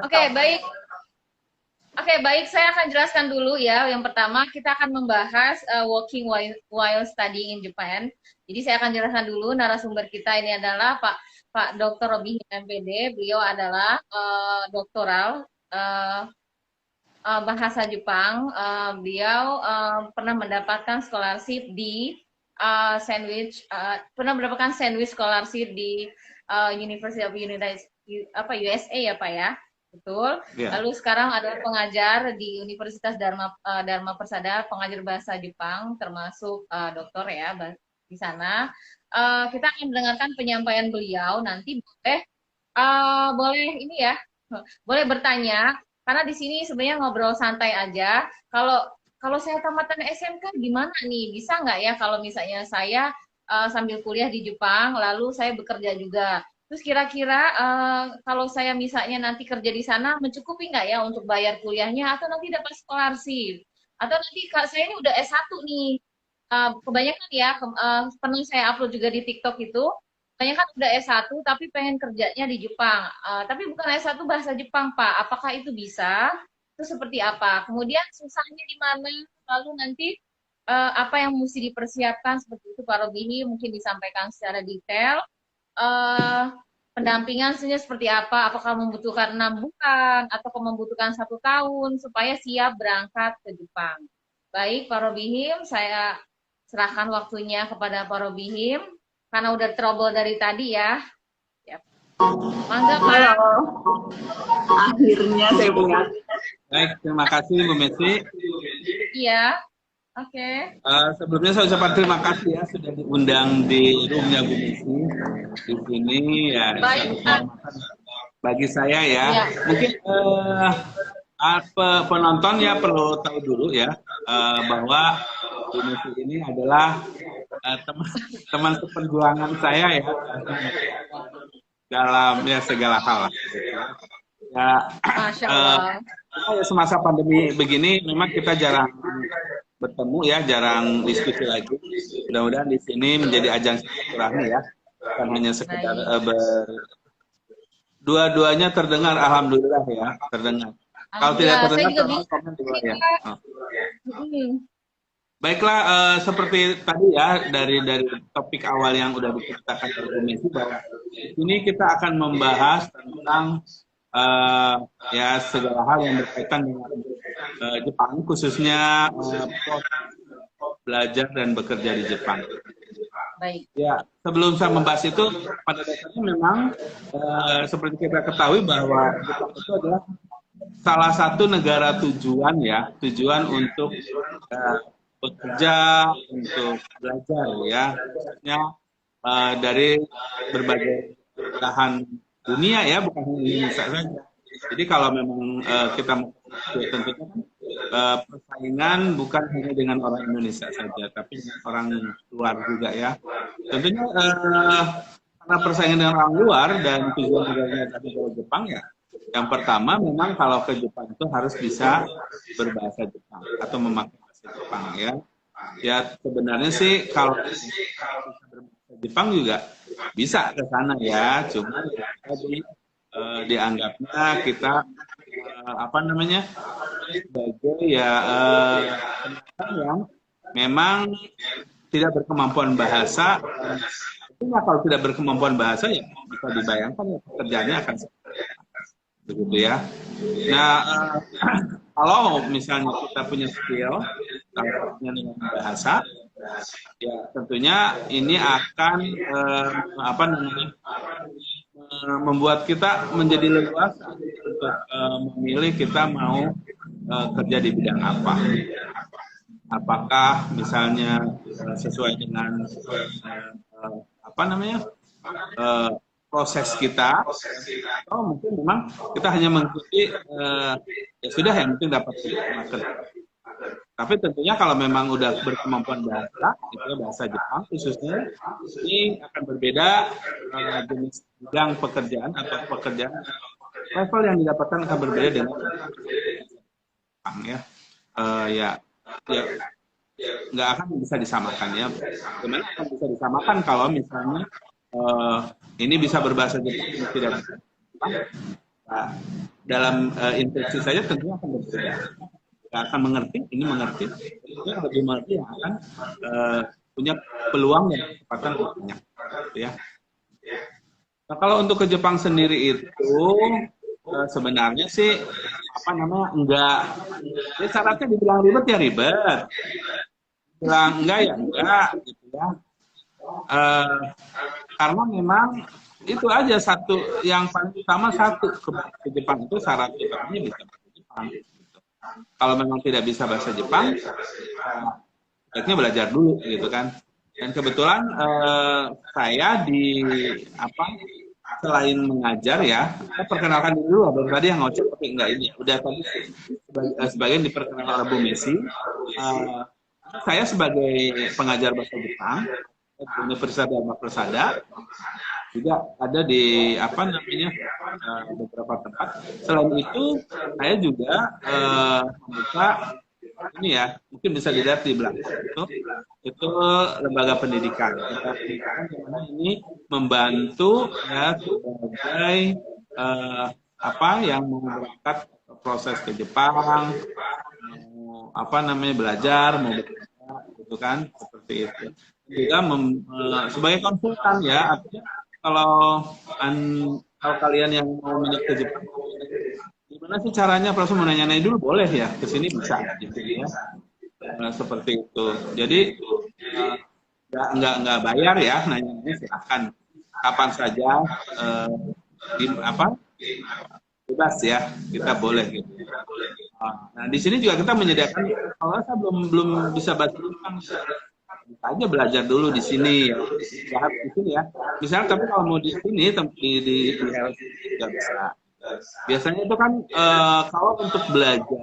Oke, baik. Oke, baik. Saya akan jelaskan dulu ya. Yang pertama, kita akan membahas working while studying in Japan. Jadi saya akan jelaskan dulu narasumber kita ini adalah Pak Dr. Robi MPD. Beliau adalah doktoral bahasa Jepang. Beliau pernah mendapatkan scholarship di pernah mendapatkan sandwich scholarship di University of USA ya Pak ya. Betul. Ya. Lalu sekarang adalah pengajar di Universitas Dharma Persada, pengajar bahasa Jepang, termasuk doktor ya di sana. Kita akan mendengarkan penyampaian beliau. Nanti boleh ini ya, boleh bertanya. Karena di sini sebenarnya ngobrol santai aja. Kalau kalau saya tamatan SMK gimana nih? Bisa nggak ya kalau misalnya saya sambil kuliah di Jepang, lalu saya bekerja juga. Terus kira-kira kalau saya misalnya nanti kerja di sana mencukupi nggak ya untuk bayar kuliahnya atau nanti dapat scholarship? Atau nanti saya ini udah S1 nih. Kebanyakan ya pernah saya upload juga di TikTok itu kebanyakan udah S1 tapi pengen kerjanya di Jepang. Tapi bukan S1 bahasa Jepang, Pak. Apakah itu bisa? Itu seperti apa? Kemudian susahnya di mana? Lalu nanti apa yang mesti dipersiapkan seperti itu Pak Robihi mungkin disampaikan secara detail. eh, Pendampingan seperti apa? Apakah membutuhkan 6 bulan atau membutuhkan 1 tahun supaya siap berangkat ke Jepang? Baik, Pak Robihim, saya serahkan waktunya kepada Pak Robihim karena udah terobol dari tadi ya. Yap. Mangga, Pak. Halo, akhirnya saya punya. Baik, terima kasih Bu Messi. Iya, oke. Sebelumnya saya ucapkan terima kasih ya sudah diundang di roomnya Bu Messi. Di sini ya Baik, Pak. bagi saya ya. Iya. Mungkin penonton ya perlu tahu dulu ya bahwa Bu Messi ini adalah teman seperjuangan saya ya dalam ya segala hal. Ya, Masya Allah. ya semasa pandemi begini memang kita jarang bertemu ya, jarang diskusi lagi. Mudah-mudahan di sini menjadi ajang silaturahmi ya, bukan hanya sekedar dua-duanya terdengar, alhamdulillah ya terdengar. Kalau tidak terdengar, komen di bawah ya. Baiklah, seperti tadi ya dari topik awal yang udah diceritakan oleh Bu Messi bahwa ini kita akan membahas tentang ya segala hal yang berkaitan dengan Jepang, khususnya belajar dan bekerja di Jepang. Baik. Ya, sebelum saya membahas itu, pada dasarnya memang seperti kita ketahui bahwa Jepang itu adalah salah satu negara tujuan untuk bekerja, untuk belajar ya, khususnya dari berbagai belahan dunia ya, bukan hanya Indonesia saja. Jadi kalau memang kita mau tentunya persaingan bukan hanya dengan orang Indonesia saja, tapi dengan orang luar juga ya. Tentunya karena persaingan dengan orang luar dan tujuan negaranya tadi ke Jepang ya. Yang pertama memang kalau ke Jepang itu harus bisa berbahasa Jepang atau memakai bahasa Jepang ya. Ya sebenarnya sih kalau bisa berbahasa Jepang juga bisa ke sana ya, cuma tadi dianggapnya kita sebagai ya yang memang tidak berkemampuan bahasa. Tentunya kalau tidak berkemampuan bahasa ya bisa dibayangkan ya pekerjaannya akan begitu ya. Nah, kalau misalnya kita punya skill dengan bahasa, ya tentunya ini akan membuat kita menjadi leluasa untuk memilih kita mau kerja di bidang apa. Apakah misalnya sesuai dengan proses kita, atau mungkin memang kita hanya mengikuti ya sudah yang penting dapat kerja. Tapi tentunya kalau memang udah berkemampuan bahasa, itu bahasa Jepang khususnya, ini akan berbeda jenis bidang pekerjaan atau pekerjaan level yang didapatkan akan berbeda dengan Jepang ya. Ya nggak akan bisa disamakan ya. Gimana akan bisa disamakan kalau misalnya ini bisa berbahasa Jepang, tidak bisa Jepang. Nah, dalam intensi saja tentunya akan berbeda. Nggak akan mengerti, ini mengerti, itu yang lebih mengerti yang akan punya peluang dan kesempatan lebih banyak. Gitu ya. Nah, kalau untuk ke Jepang sendiri itu sebenarnya sih apa namanya enggak, ya syaratnya dibilang ribet ya ribet, bilang enggak ya enggak gitu ya. Karena memang itu aja satu yang paling utama, satu ke Jepang itu syarat utamanya bisa bahasa Jepang. Gitu. Kalau memang tidak bisa bahasa Jepang, sebaiknya belajar dulu gitu kan. Dan kebetulan saya di apa selain mengajar ya, saya perkenalkan dulu baru tadi yang ngocok tapi enggak ini. Udah tadi sebagian diperkenalkan oleh Bu Messi. Saya sebagai pengajar bahasa Jepang di Universitas Dharma Persada juga ada di apa namanya beberapa tempat. Selain itu saya juga membuka ini ya, mungkin bisa dilihat di belakang itu lembaga pendidikan. Lembaga pendidikan di mana ini membantu ya sebagai apa yang mau berangkat proses ke Jepang, mau apa namanya belajar, mau bekerja, gitu kan, seperti itu. Juga sebagai konsultan ya, artinya kalau kalian yang mau minat ke Jepang, gimana sih caranya? Langsung menanya-nanya dulu boleh ya, ke sini bisa gitu ya. Seperti itu. Jadi nggak bayar ya, nanya-nanya silahkan kapan saja apa bebas ya, kita boleh gitu. Nah di sini juga kita menyediakan, kalau saya belum bisa bahasa Jepang, aja belajar dulu di sini ya. Di sini ya. Misalnya tapi kalau mau di sini di Helsinki nggak bisa. Biasanya itu kan kalau untuk belajar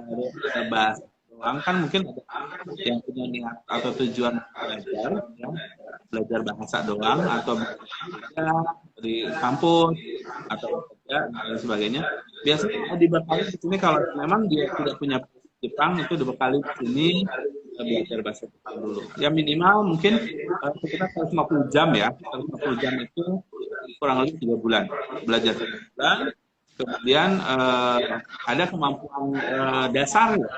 bahasa doang kan mungkin ada yang punya niat atau tujuan belajar ya, belajar bahasa doang atau bekerja di kampus atau bekerja dan sebagainya. Biasanya dibekali di sini kalau memang dia tidak punya Jepang itu dibekali di sini belajar bahasa Jepang dulu. Ya minimal mungkin sekitar 150 jam ya. 150 jam itu kurang lebih 3 bulan. Belajar 3 bulan. Kemudian ada kemampuan dasar ya.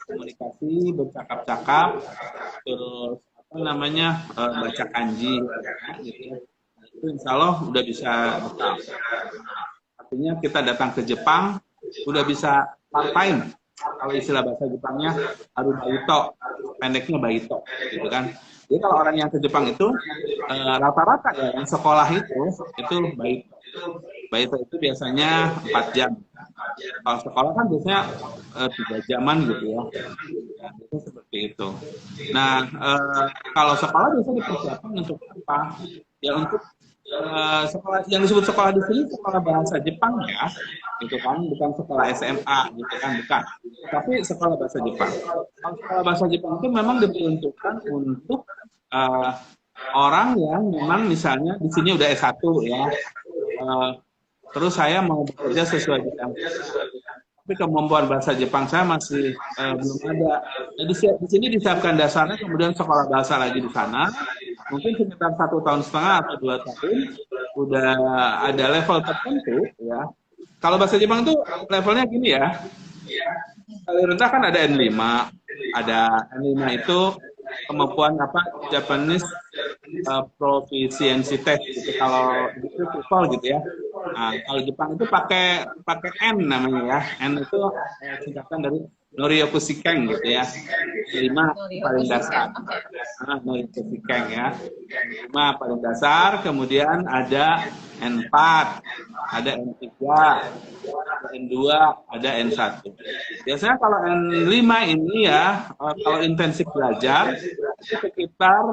Komunikasi, bercakap-cakap, terus apa namanya baca kanji gitu ya. Itu insya Allah udah bisa. Artinya kita datang ke Jepang udah bisa part-time. Kalau istilah bahasa Jepangnya arubaito, pendeknya baito, gitu kan. Jadi kalau orang yang ke Jepang itu rata-rata ya yang sekolah itu baito. Baito itu biasanya 4 jam. Kalau sekolah kan biasanya 3 jaman gitu ya. Nah, itu seperti itu. Nah, kalau sekolah biasanya dipersiapkan untuk apa? Ya untuk sekolah yang disebut sekolah di sini sekolah bahasa Jepang ya, gitu kan, bukan sekolah SMA gitu kan, bukan, tapi sekolah bahasa Jepang. Kalau sekolah bahasa Jepang itu memang diperuntukkan untuk orang yang memang misalnya di sini udah S1 ya, terus saya mau bekerja sesuai bidang, tapi kemampuan bahasa Jepang saya masih belum ada. Jadi di sini disiapkan dasarnya, kemudian sekolah bahasa lagi di sana. Mungkin sekitar 1,5 tahun atau 2 tahun udah ada level tertentu ya. Kalau bahasa Jepang itu levelnya gini ya. Paling rendah kan ada N5. Ada N5 itu kemampuan apa Japanese proficiency test gitu. Kalau itu TOEFL gitu ya. Nah, kalau Jepang itu pakai N namanya ya. N itu singkatan dari Norioku Shiken gitu ya. 5 paling dasar. Norioku Shiken ya. 5 paling dasar, kemudian ada N4, ada N3, ada N2, ada N1. Biasanya kalau N5 ini ya, kalau intensif belajar itu sekitar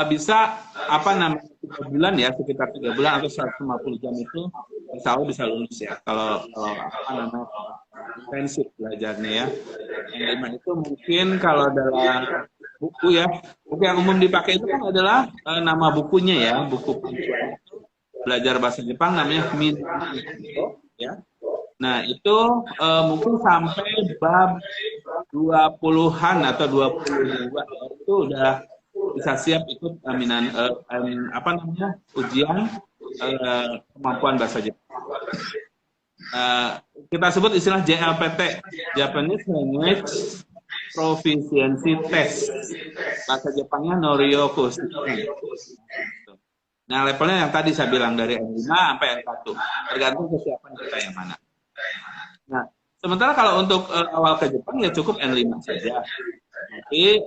bisa apa namanya 3 bulan ya, sekitar 3 bulan atau 150 jam itu insya Allah bisa lulus ya. Kalau apa namanya intensif belajarnya ya. Yang 5 itu mungkin kalau dalam buku ya, buku yang umum dipakai itu kan adalah nama bukunya ya, buku panduan belajar bahasa Jepang namanya Minamito ya. Nah itu mungkin sampai bab 20-an atau 22 itu udah bisa siap ikut apa namanya ujian kemampuan bahasa Jepang. Kita sebut istilah JLPT, Japanese Language Proficiency Test. Bahasa Jepangnya Noryoku. Nah, levelnya yang tadi saya bilang dari N5 sampai N1. Tergantung kesiapan kita yang mana. Nah, sementara kalau untuk awal ke Jepang ya cukup N5 saja. Nanti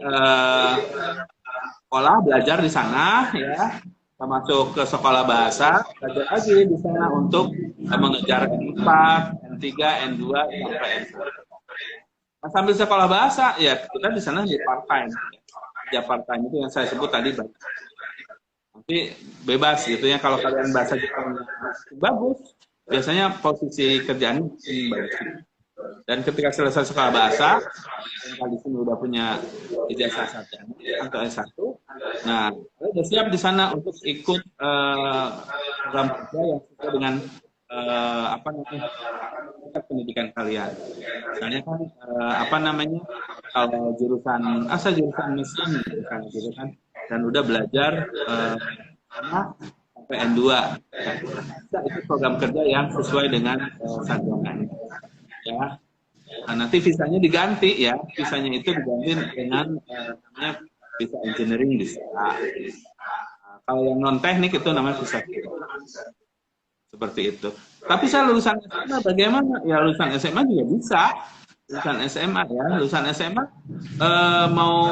sekolah belajar di sana ya, kita masuk ke sekolah bahasa, belajar lagi di sana untuk mengejar N4, N3, N2 sampai N1. Nah, sambil sekolah bahasa ya kita di sana di part time. Ya part time itu yang saya sebut tadi banyak. Nanti bebas gitu ya, kalau kalian bahasa Jepang bagus, biasanya posisi kerjaan bagus. Dan ketika selesai sekolah bahasa, kalian di sini udah punya ijazah sarjana atau S1, nah udah siap di sana untuk ikut program kerja yang sesuai dengan apa namanya pendidikan kalian. Misalnya kan apa namanya, kalau jurusan mesin misalnya gitu kan, dan udah belajar sampai N2, nah, itu program kerja yang sesuai dengan sarjananya ya. Nah, nanti visanya diganti ya, visanya itu diganti dengan namanya visa engineering bisa. Kalau yang non teknik itu namanya visa seperti itu. Tapi saya lulusan SMA bagaimana? Ya lulusan SMA juga bisa. Lulusan SMA ya, lulusan SMA mau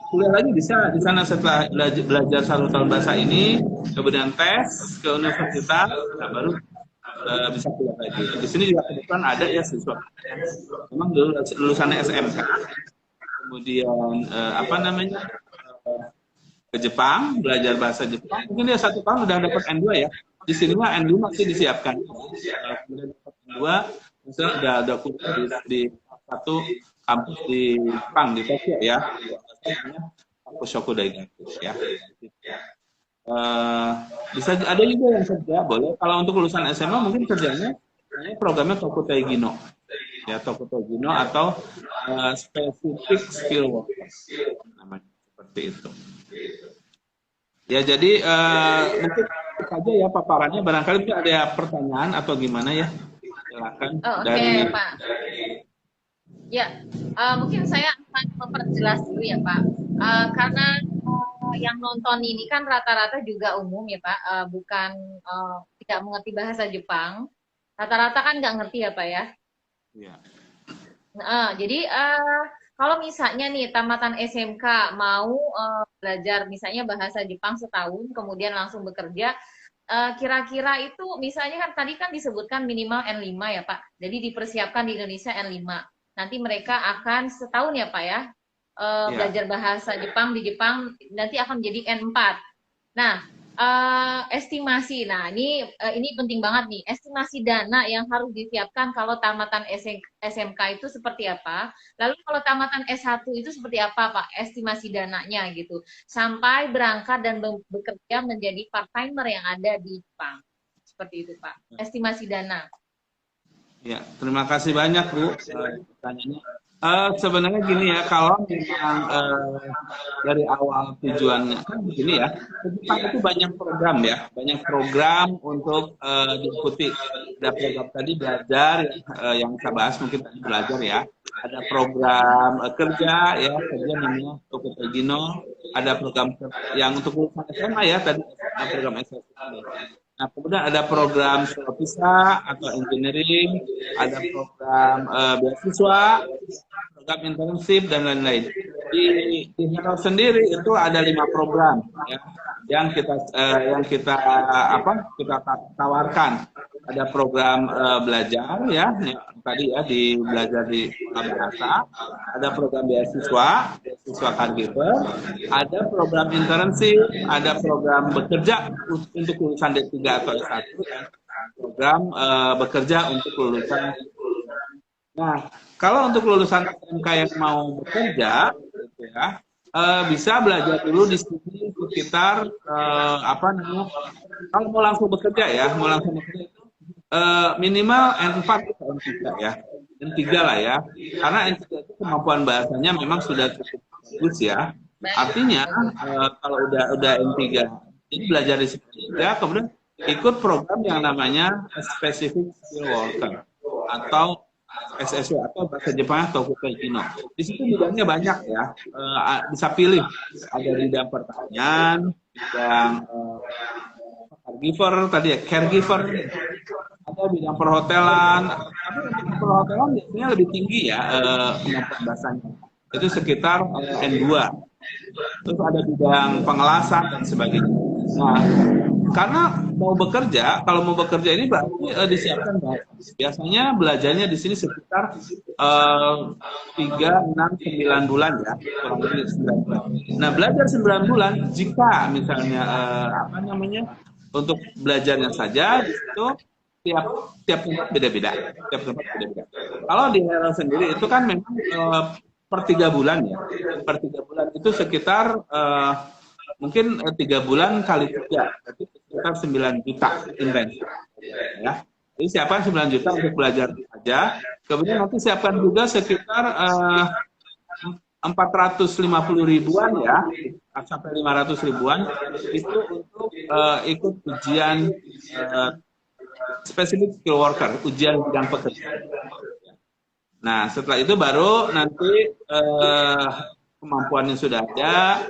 kuliah lagi bisa di sana setelah belajar 1 tahun bahasa ini, kemudian tes ke universitas, nah baru bisa kuliah lagi. Di sini juga kebetulan ada ya siswa. Memang dulu lulusannya SMK, kemudian apa namanya ke Jepang, belajar bahasa Jepang. Mungkin dia 1 tahun udah dapat N2 ya. Di sini mah N2 masih disiapkan. Kemudian dapat N2, misalnya udah kuliah di satu kampus di Jepang, di Tokyo ya. Kampus Shoku Daigaku ya. Bisa ada juga yang kerja boleh. Kalau untuk lulusan SMA mungkin kerjanya programnya Tokutei Gino ya, Tokutei Gino atau specific skill workers namanya, seperti itu ya. Jadi mungkin saja ya paparannya, barangkali ada pertanyaan atau gimana ya, silakan. Oke, Pak. Ya, mungkin saya akan memperjelas dulu ya Pak, karena yang nonton ini kan rata-rata juga umum ya Pak, bukan tidak mengerti bahasa Jepang, rata-rata kan nggak ngerti ya Pak ya. Iya. Jadi kalau misalnya nih tamatan SMK mau belajar misalnya bahasa Jepang setahun, kemudian langsung bekerja, kira-kira itu misalnya kan tadi kan disebutkan minimal N5 ya Pak, jadi dipersiapkan di Indonesia N5. Nanti mereka akan setahun ya Pak ya, belajar bahasa Jepang di Jepang, nanti akan menjadi N4. Nah, estimasi, nah ini penting banget nih, estimasi dana yang harus disiapkan kalau tamatan SMK itu seperti apa, lalu kalau tamatan S1 itu seperti apa Pak, estimasi dananya gitu, sampai berangkat dan bekerja menjadi part-timer yang ada di Jepang. Seperti itu Pak, estimasi dana. Ya, terima kasih banyak Bu pertanyaannya. Sebenarnya gini ya, kalau memang dari awal tujuannya kan begini ya, Jepang itu banyak program ya, banyak program untuk diikuti. Ada program tadi belajar yang saya bahas mungkin tadi belajar ya. Ada program kerja ya, kerja namanya Tokutei Gino. Ada program yang untuk lulusan SMA ya, tadi program SMA. Nah, kemudian ada program visa atau engineering, ada program beasiswa, program internship dan lain-lain. Di Hero sendiri itu ada 5 program ya, yang kita tawarkan. Ada program belajar ya, tadi ya belajar di bahasa, ada program beasiswa caregiver, ada program internship, ada program bekerja untuk lulusan D3 atau S1, program bekerja untuk lulusan. Nah, kalau untuk lulusan SMK yang mau bekerja, gitu ya, bisa belajar dulu di sini sekitar kalau mau langsung bekerja ya, minimal N4 atau N3 ya, N3 lah ya, karena N3 itu kemampuan bahasanya memang sudah cukup bagus ya. Artinya kalau udah N3, jadi belajar di sini ya, kemudian ikut program yang namanya Specific Skill Worker atau SSW atau bahasa Jepang Tokukai Kino. Di situ bidangnya banyak ya, bisa pilih. Ada bidang pertanian, bidang caregiver tadi ya, caregiver, ada bidang perhotelan. Tapi bidang perhotelan biasanya lebih tinggi ya kemampuan bahasanya. Itu sekitar N2. Terus ada bidang pengelasan dan sebagainya. Nah, karena kalau mau bekerja ini berarti disiapkan bahasa. Biasanya belajarnya di sini sekitar 3, 6, 9 bulan ya, kurang lebih 9 bulan. Nah, belajar 9 bulan jika misalnya untuk belajarnya saja di situ tiap tempat beda-beda. Kalau di Hero sendiri itu kan memang per 3 bulan ya. Per 3 bulan itu sekitar mungkin 3 bulan kali 3, berarti sekitar 9 juta intensif. Ya. Jadi siapkan 9 juta untuk belajar saja. Kemudian nanti siapkan juga sekitar 450 ribuan ya, sampai 500 ribuan itu untuk ikut ujian Specific Skill Worker, ujian bidang pekerjaan. Nah, setelah itu baru nanti kemampuannya sudah ada,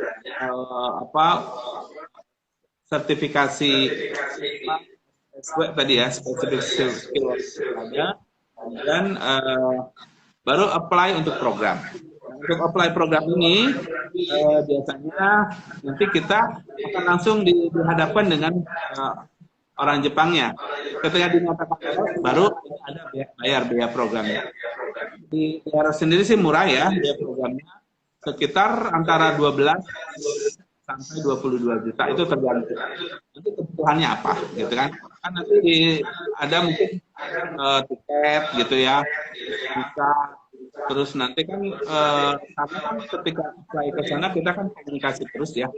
sertifikasi tadi ya, Specific Skill Worker ada, dan baru apply untuk program. Untuk apply program ini biasanya nanti kita akan langsung dihadapkan dengan orang Jepangnya. Ketika dinyatakan baru ada bayar biaya programnya. Di daerah sendiri sih murah ya biaya programnya, sekitar antara 12 sampai 22 juta, itu tergantung nanti kebutuhannya apa gitu kan. Kan nanti ada mungkin tiket gitu ya, bisa. Terus nanti kan karena kan ketika apply ke sana kita kan komunikasi terus ya,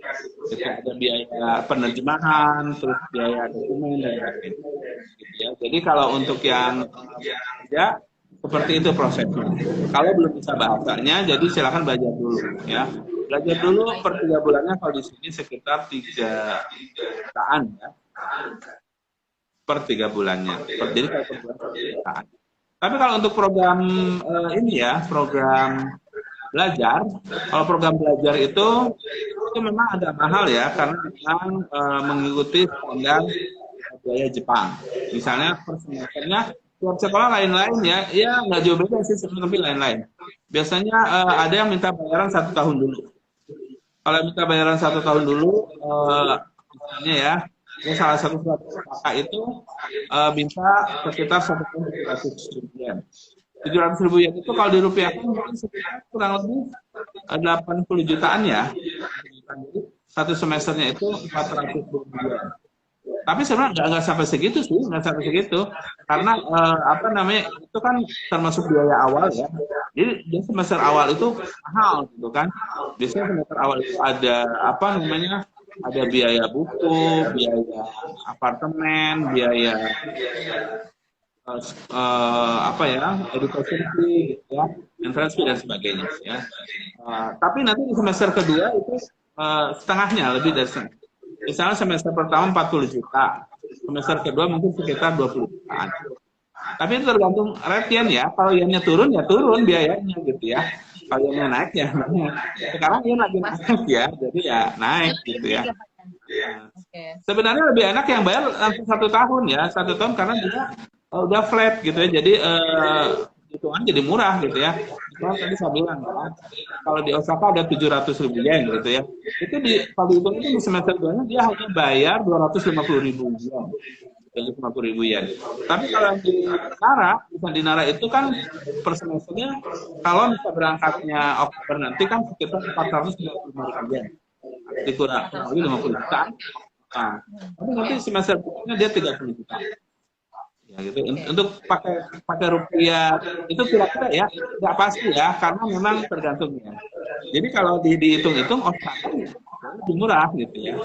kita ada biaya penerjemahan, terus biaya dokumen dan lain-lain gitu ya. Jadi kalau untuk yang ya seperti itu prosesnya. Kalau belum bisa bahasanya, jadi silakan belajar dulu ya. Belajar dulu per 3 bulannya, kalau di sini sekitar 3 jutaan ya. Per 3 bulannya. Jadi kalau per bulan 3 jutaan. Tapi kalau untuk program ini ya, program belajar, kalau program belajar itu memang agak mahal ya, karena memang mengikuti standar biaya Jepang. Misalnya per semesternya tiap sekolah lain-lain ya nggak jauh beda sih sebenarnya, tapi lain-lain. Biasanya ada yang minta bayaran 1 tahun dulu. Kalau minta bayaran 1 tahun dulu, misalnya ya, salah satu kakak itu minta sekitar 1 tahun 700 ribu yen. 700 ribu yen itu kalau dirupiahkan mungkin sekitar kurang lebih 80 jutaan ya. Jadi 1 semesternya itu 400 ribu yen. Tapi sebenarnya nggak sampai segitu sih, karena itu kan termasuk biaya awal ya. Jadi di semester awal itu mahal gitu kan. Biasanya semester awal itu ada ada biaya buku, biaya apartemen, biaya education fee gitu ya, entrance fee dan sebagainya ya. Tapi nanti di semester kedua itu setengahnya, lebih dari setengah. Misalnya semester pertama 40 juta, semester kedua mungkin sekitar 20 jutaan. Tapi itu tergantung rate ya. Kalau yennya turun ya turun biayanya gitu ya. Kalau yennya naik ya naik. Sekarang yen lagi naik ya, jadi ya naik gitu ya. Sebenarnya lebih enak yang bayar langsung 1 tahun ya, 1 tahun karena dia udah flat gitu ya. Jadi hitungan jadi murah gitu ya. Kalau tadi saya bilang kan, kalau di Osaka ada 700 ribu yen gitu ya. Itu kalau dihitung itu di semester 2-nya dia hanya bayar 250 ribu yen. 250 ribu yen. Tapi kalau di Nara itu kan per semesternya, kalau bisa berangkatnya Oktober nanti kan sekitar 450 ribu yen. Dikurang lagi 50 juta. Nah, tapi nanti semester berikutnya dia 30 juta. Ya gitu. Untuk pakai rupiah itu kira-kira ya nggak pasti ya, karena memang tergantung ya. Jadi kalau dihitung-hitung Osaka lebih murah gitu ya,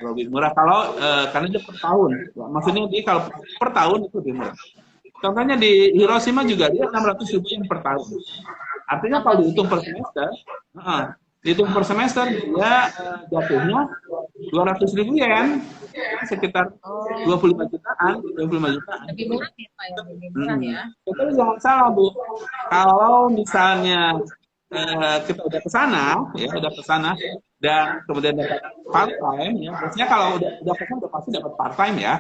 lebih murah kalau karena dia per tahun. Maksudnya kalau per tahun itu lebih murah. Contohnya di Hiroshima juga dia 600 ribu yen per tahun. Artinya kalau dihitung per semester, dia jatuhnya 200 ribu yen. sekitar Oh, 25 jutaan, 25 jutaan. lebih murah ya Pak ya, lebih murah ya. Tapi jangan salah Bu, kalau misalnya kita udah ke sana, ya udah ke sana dan kemudian dapat part time, ya biasanya kalau udah ke sana udah pasti dapat part time ya.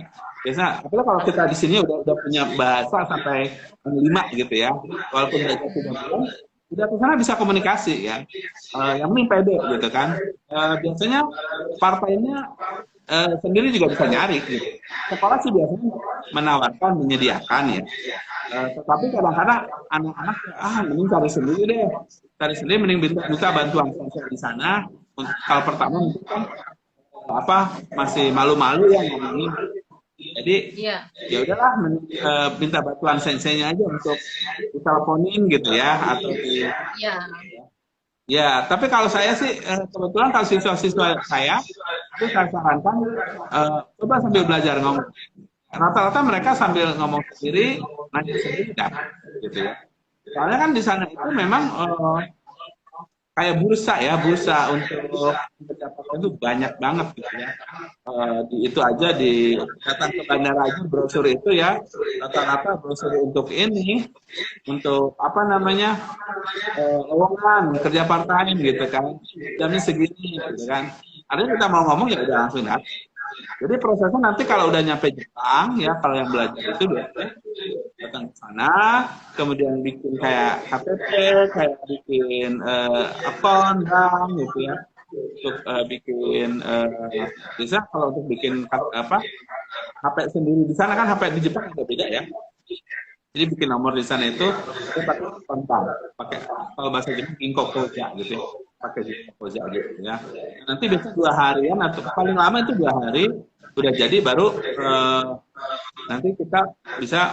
Biasanya, apalagi kalau kita di sini udah punya bahasa sampai 5 gitu ya, walaupun udah jatuh belum, udah ke sana bisa komunikasi ya. Yang penting pede gitu kan. Biasanya part time-nya sendiri juga bisa nyari gitu. Sekolah sih biasanya menawarkan, menyediakan ya. Tetapi kadang-kadang anak-anak mending cari sendiri deh. Cari sendiri mending minta bantuan sponsor di sana. Kalau pertama mungkin kan masih malu-malu ya ngomongin. Jadi ya udahlah minta bantuan senseinya aja untuk diteleponin gitu ya atau ya, tapi kalau saya sih kebetulan kalau siswa-siswa saya itu saya sarankan coba sambil belajar ngomong. Rata-rata mereka sambil ngomong sendiri, nanya sendiri dah, gitu ya. Soalnya kan di sana itu memang kayak bursa untuk mendapatkan itu banyak banget gitu ya. Itu aja datang ke bandara aja brosur itu ya rata-rata brosur untuk ini untuk lowongan kerja part time gitu kan jamnya segini gitu kan. Artinya kita mau ngomong ya udah langsung datang. Jadi prosesnya nanti kalau udah nyampe Jepang ya kalau yang belajar itu biasanya datang ke sana, kemudian bikin kayak KTP, kayak bikin akun bank gitu ya, untuk bikin bisa kalau untuk bikin HP sendiri di sana kan HP di Jepang agak beda ya. Jadi bikin nomor di sana itu pakai kontak, pakai kalau bahasa Jepang Ginko Koja gitu ya, pakai Ginko Koja gitu ya. Nanti biasanya 2 harian atau paling lama itu 2 hari udah jadi baru nanti kita bisa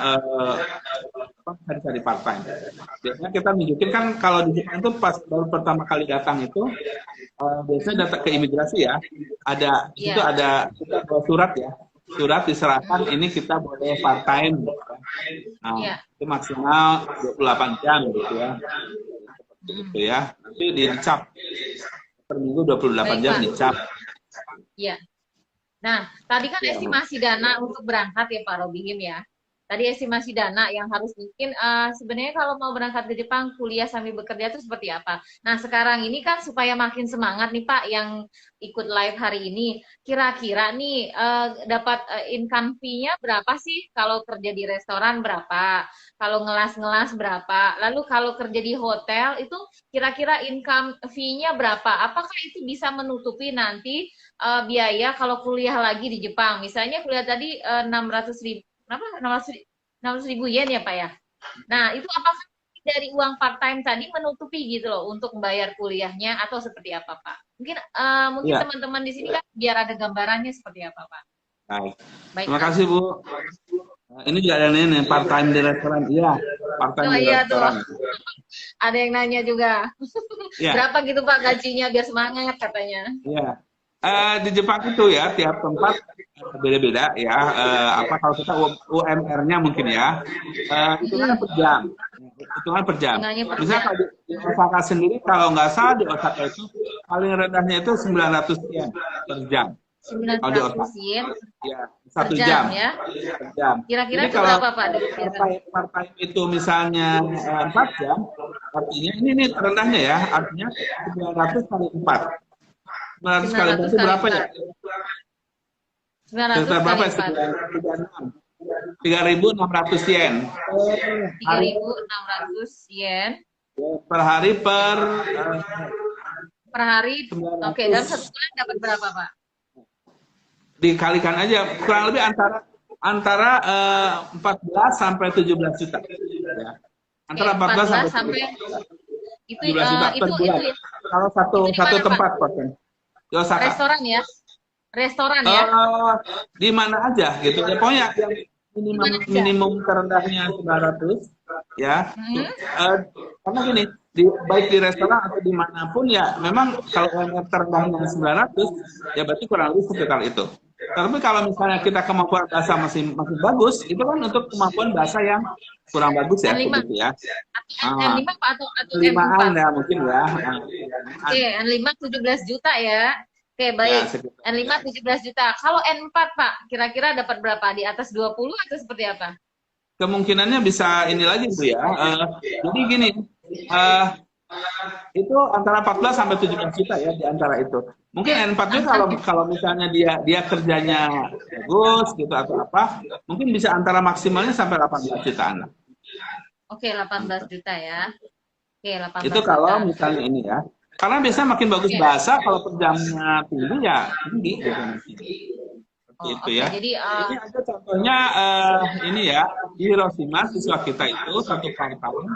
cari part time. Biasanya kita nunjukin kan kalau di Jepang itu pas baru pertama kali datang itu biasanya datang ke imigrasi ya. Itu ada kita bawa surat ya. Surat diserahkan ini kita boleh part time gitu. Nah, itu maksimal 28 jam gitu ya. Gitu ya. Nanti dicap per minggu 28 jam dicap. Iya. Nah, tadi kan estimasi dana untuk berangkat ya Pak Robihim ya. Tadi estimasi dana yang harus mungkin sebenarnya kalau mau berangkat ke Jepang kuliah sambil bekerja itu seperti apa. Nah sekarang ini kan supaya makin semangat nih Pak yang ikut live hari ini. Kira-kira nih dapat income fee-nya berapa sih? Kalau kerja di restoran berapa? Kalau ngelas-ngelas berapa? Lalu kalau kerja di hotel itu kira-kira income fee-nya berapa? Apakah itu bisa menutupi nanti biaya kalau kuliah lagi di Jepang? Misalnya kuliah tadi 600.000 600.000 yen ya Pak ya. Nah itu apakah dari uang part time tadi menutupi gitu loh untuk membayar kuliahnya atau seperti apa Pak? Mungkin teman-teman di sini kan biar ada gambarannya seperti apa Pak. Baik. Terima kasih Bu. Ini juga ada yang nanya part time di restoran. Iya, part time di restoran. Ada yang nanya juga. Berapa gitu Pak gajinya biar semangat katanya. Iya. Di Jepang itu ya tiap tempat beda-beda ya. Kalau kita UMR-nya mungkin ya, hitungannya per jam. Hitungan per jam. Misalnya kalau di Osaka sendiri, kalau nggak salah di Osaka itu paling rendahnya itu 900 yen per jam. 900 yen ya, 1 jam ya. Per jam. Kira-kira berapa Pak? Part-time itu misalnya 4 jam, artinya ini rendahnya ya, artinya 900 kali 4. 900 kali itu berapa ya? 900 kali 4. 3.600 yen. 3.600 yen. Per hari per hari. Oke, dalam 1 bulan dapat berapa, Pak? Dikalikan aja, kurang lebih antara 14 sampai 17 juta. Ya. Antara 14 sampai 17 juta per bulan. Kalau satu tempat, Pak. Restoran ya? Restoran ya? Di mana aja gitu ya. Pokoknya yang minimum terendahnya 900 ya. Karena gini, baik di restoran atau dimanapun ya memang kalau UMR terendahnya 900 ya berarti kurang lebih sekitar itu. Tapi kalau misalnya kita kemampuan bahasa masih bagus, itu kan untuk kemampuan bahasa yang kurang bagus ya, N5. begitu ya. N5 atau N5 ya mungkin ya. Oke, N5 17 juta ya. Oke, Ya, baik. sekitar. N5 17 juta. Kalau N4, Pak, kira-kira dapat berapa? Di atas 20 atau seperti apa? Kemungkinannya bisa ini lagi Bu ya. Jadi gini, eh, itu antara 14 sampai 17 juta ya di antara itu. Mungkin N4 juga kalau misalnya dia kerjanya bagus gitu atau apa, mungkin bisa antara maksimalnya sampai 18 jutaan lah. Oke, 18 juta ya. Oke, 18 Itu juta. kalau misalnya ini ya. Karena biasanya makin bagus Oke. bahasa, kalau per jamnya tinggi ya tinggi gitu nanti. Seperti itu Oke, ya. jadi Ini ada contohnya ini ya, di Hiroshima siswa kita itu satu part-time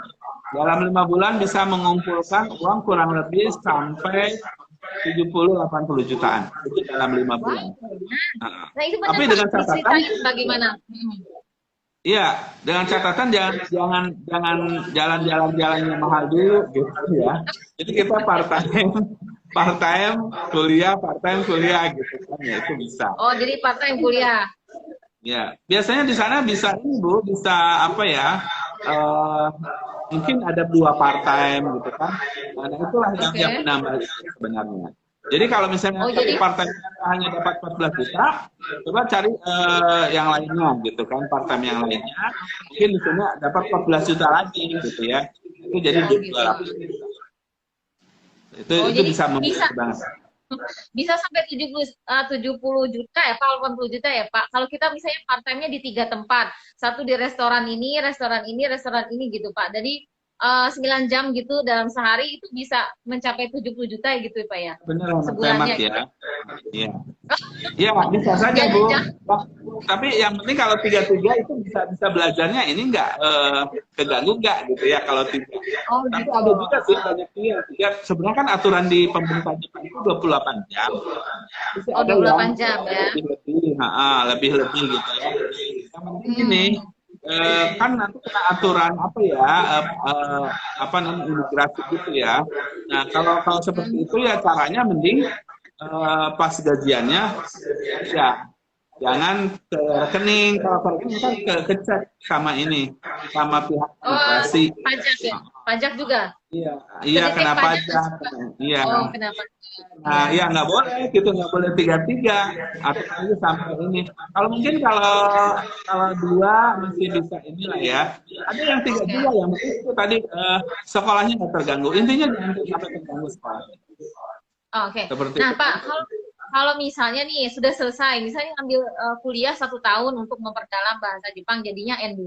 dalam 5 bulan bisa mengumpulkan uang kurang lebih sampai 70-80 jutaan itu dalam 5 bulan. nah itu Tapi benar, dengan Pak. catatan, Diceritain bagaimana? iya, dengan catatan jangan jalan-jalan yang mahal dulu gitu ya. Jadi kita part-time kuliah gitu kan ya itu bisa. Oh, jadi part-time kuliah. Ya, biasanya di sana bisa ini Bu, bisa apa ya? Mungkin ada 2 part-time gitu kan. Nah, itulah yang menambah sebenarnya. Jadi kalau misalnya part-time hanya dapat 14 juta, coba cari yang lainnya gitu kan, part-time yang lainnya. Mungkin di sini dapat 14 juta lagi gitu ya. Itu jadi 200 juta. Itu bisa membantu banget. Bisa sampai 70 juta ya Pak, 80 juta ya Pak. Kalau kita misalnya part-time-nya di 3 tempat, satu di restoran ini, restoran ini gitu Pak. Jadi 9 jam gitu dalam sehari itu bisa mencapai 70 juta gitu Pak ya. Benar, sebulannya ya. Iya. Ya, bisa saja Bu. Tapi yang penting kalau 33 itu bisa belajarnya ini nggak keganggu nggak gitu ya kalau 3. Tapi gitu. ada juga sih banyak yang sebenarnya kan aturan di pemerintah Jepang itu 28 jam. Terus ada 28 jam ya. Lebih gitu ya. Yang penting gini, kan nanti kena aturan apa ya, apa namanya imigrasi gitu ya. Nah kalau seperti itu ya caranya mending pas gajiannya ya jangan ke rekening, kalau ke rekening kan kecek sama sama pihak imigrasi. Pajak ya, pajak juga. Iya kena pajak. Iya. Kena pajak. Nah, ya nggak boleh gitu, nggak boleh 33 atau lagi sampai ini. Kalau mungkin kalau 2 masih bisa inilah ya. Ada yang 3 juga yang mungkin itu tadi sekolahnya nggak terganggu. Intinya jangan sampai terganggu sekolahnya. Oke. Nah Pak, kalau misalnya nih sudah selesai, misalnya ambil kuliah 1 tahun untuk memperdalam bahasa Jepang jadinya N2,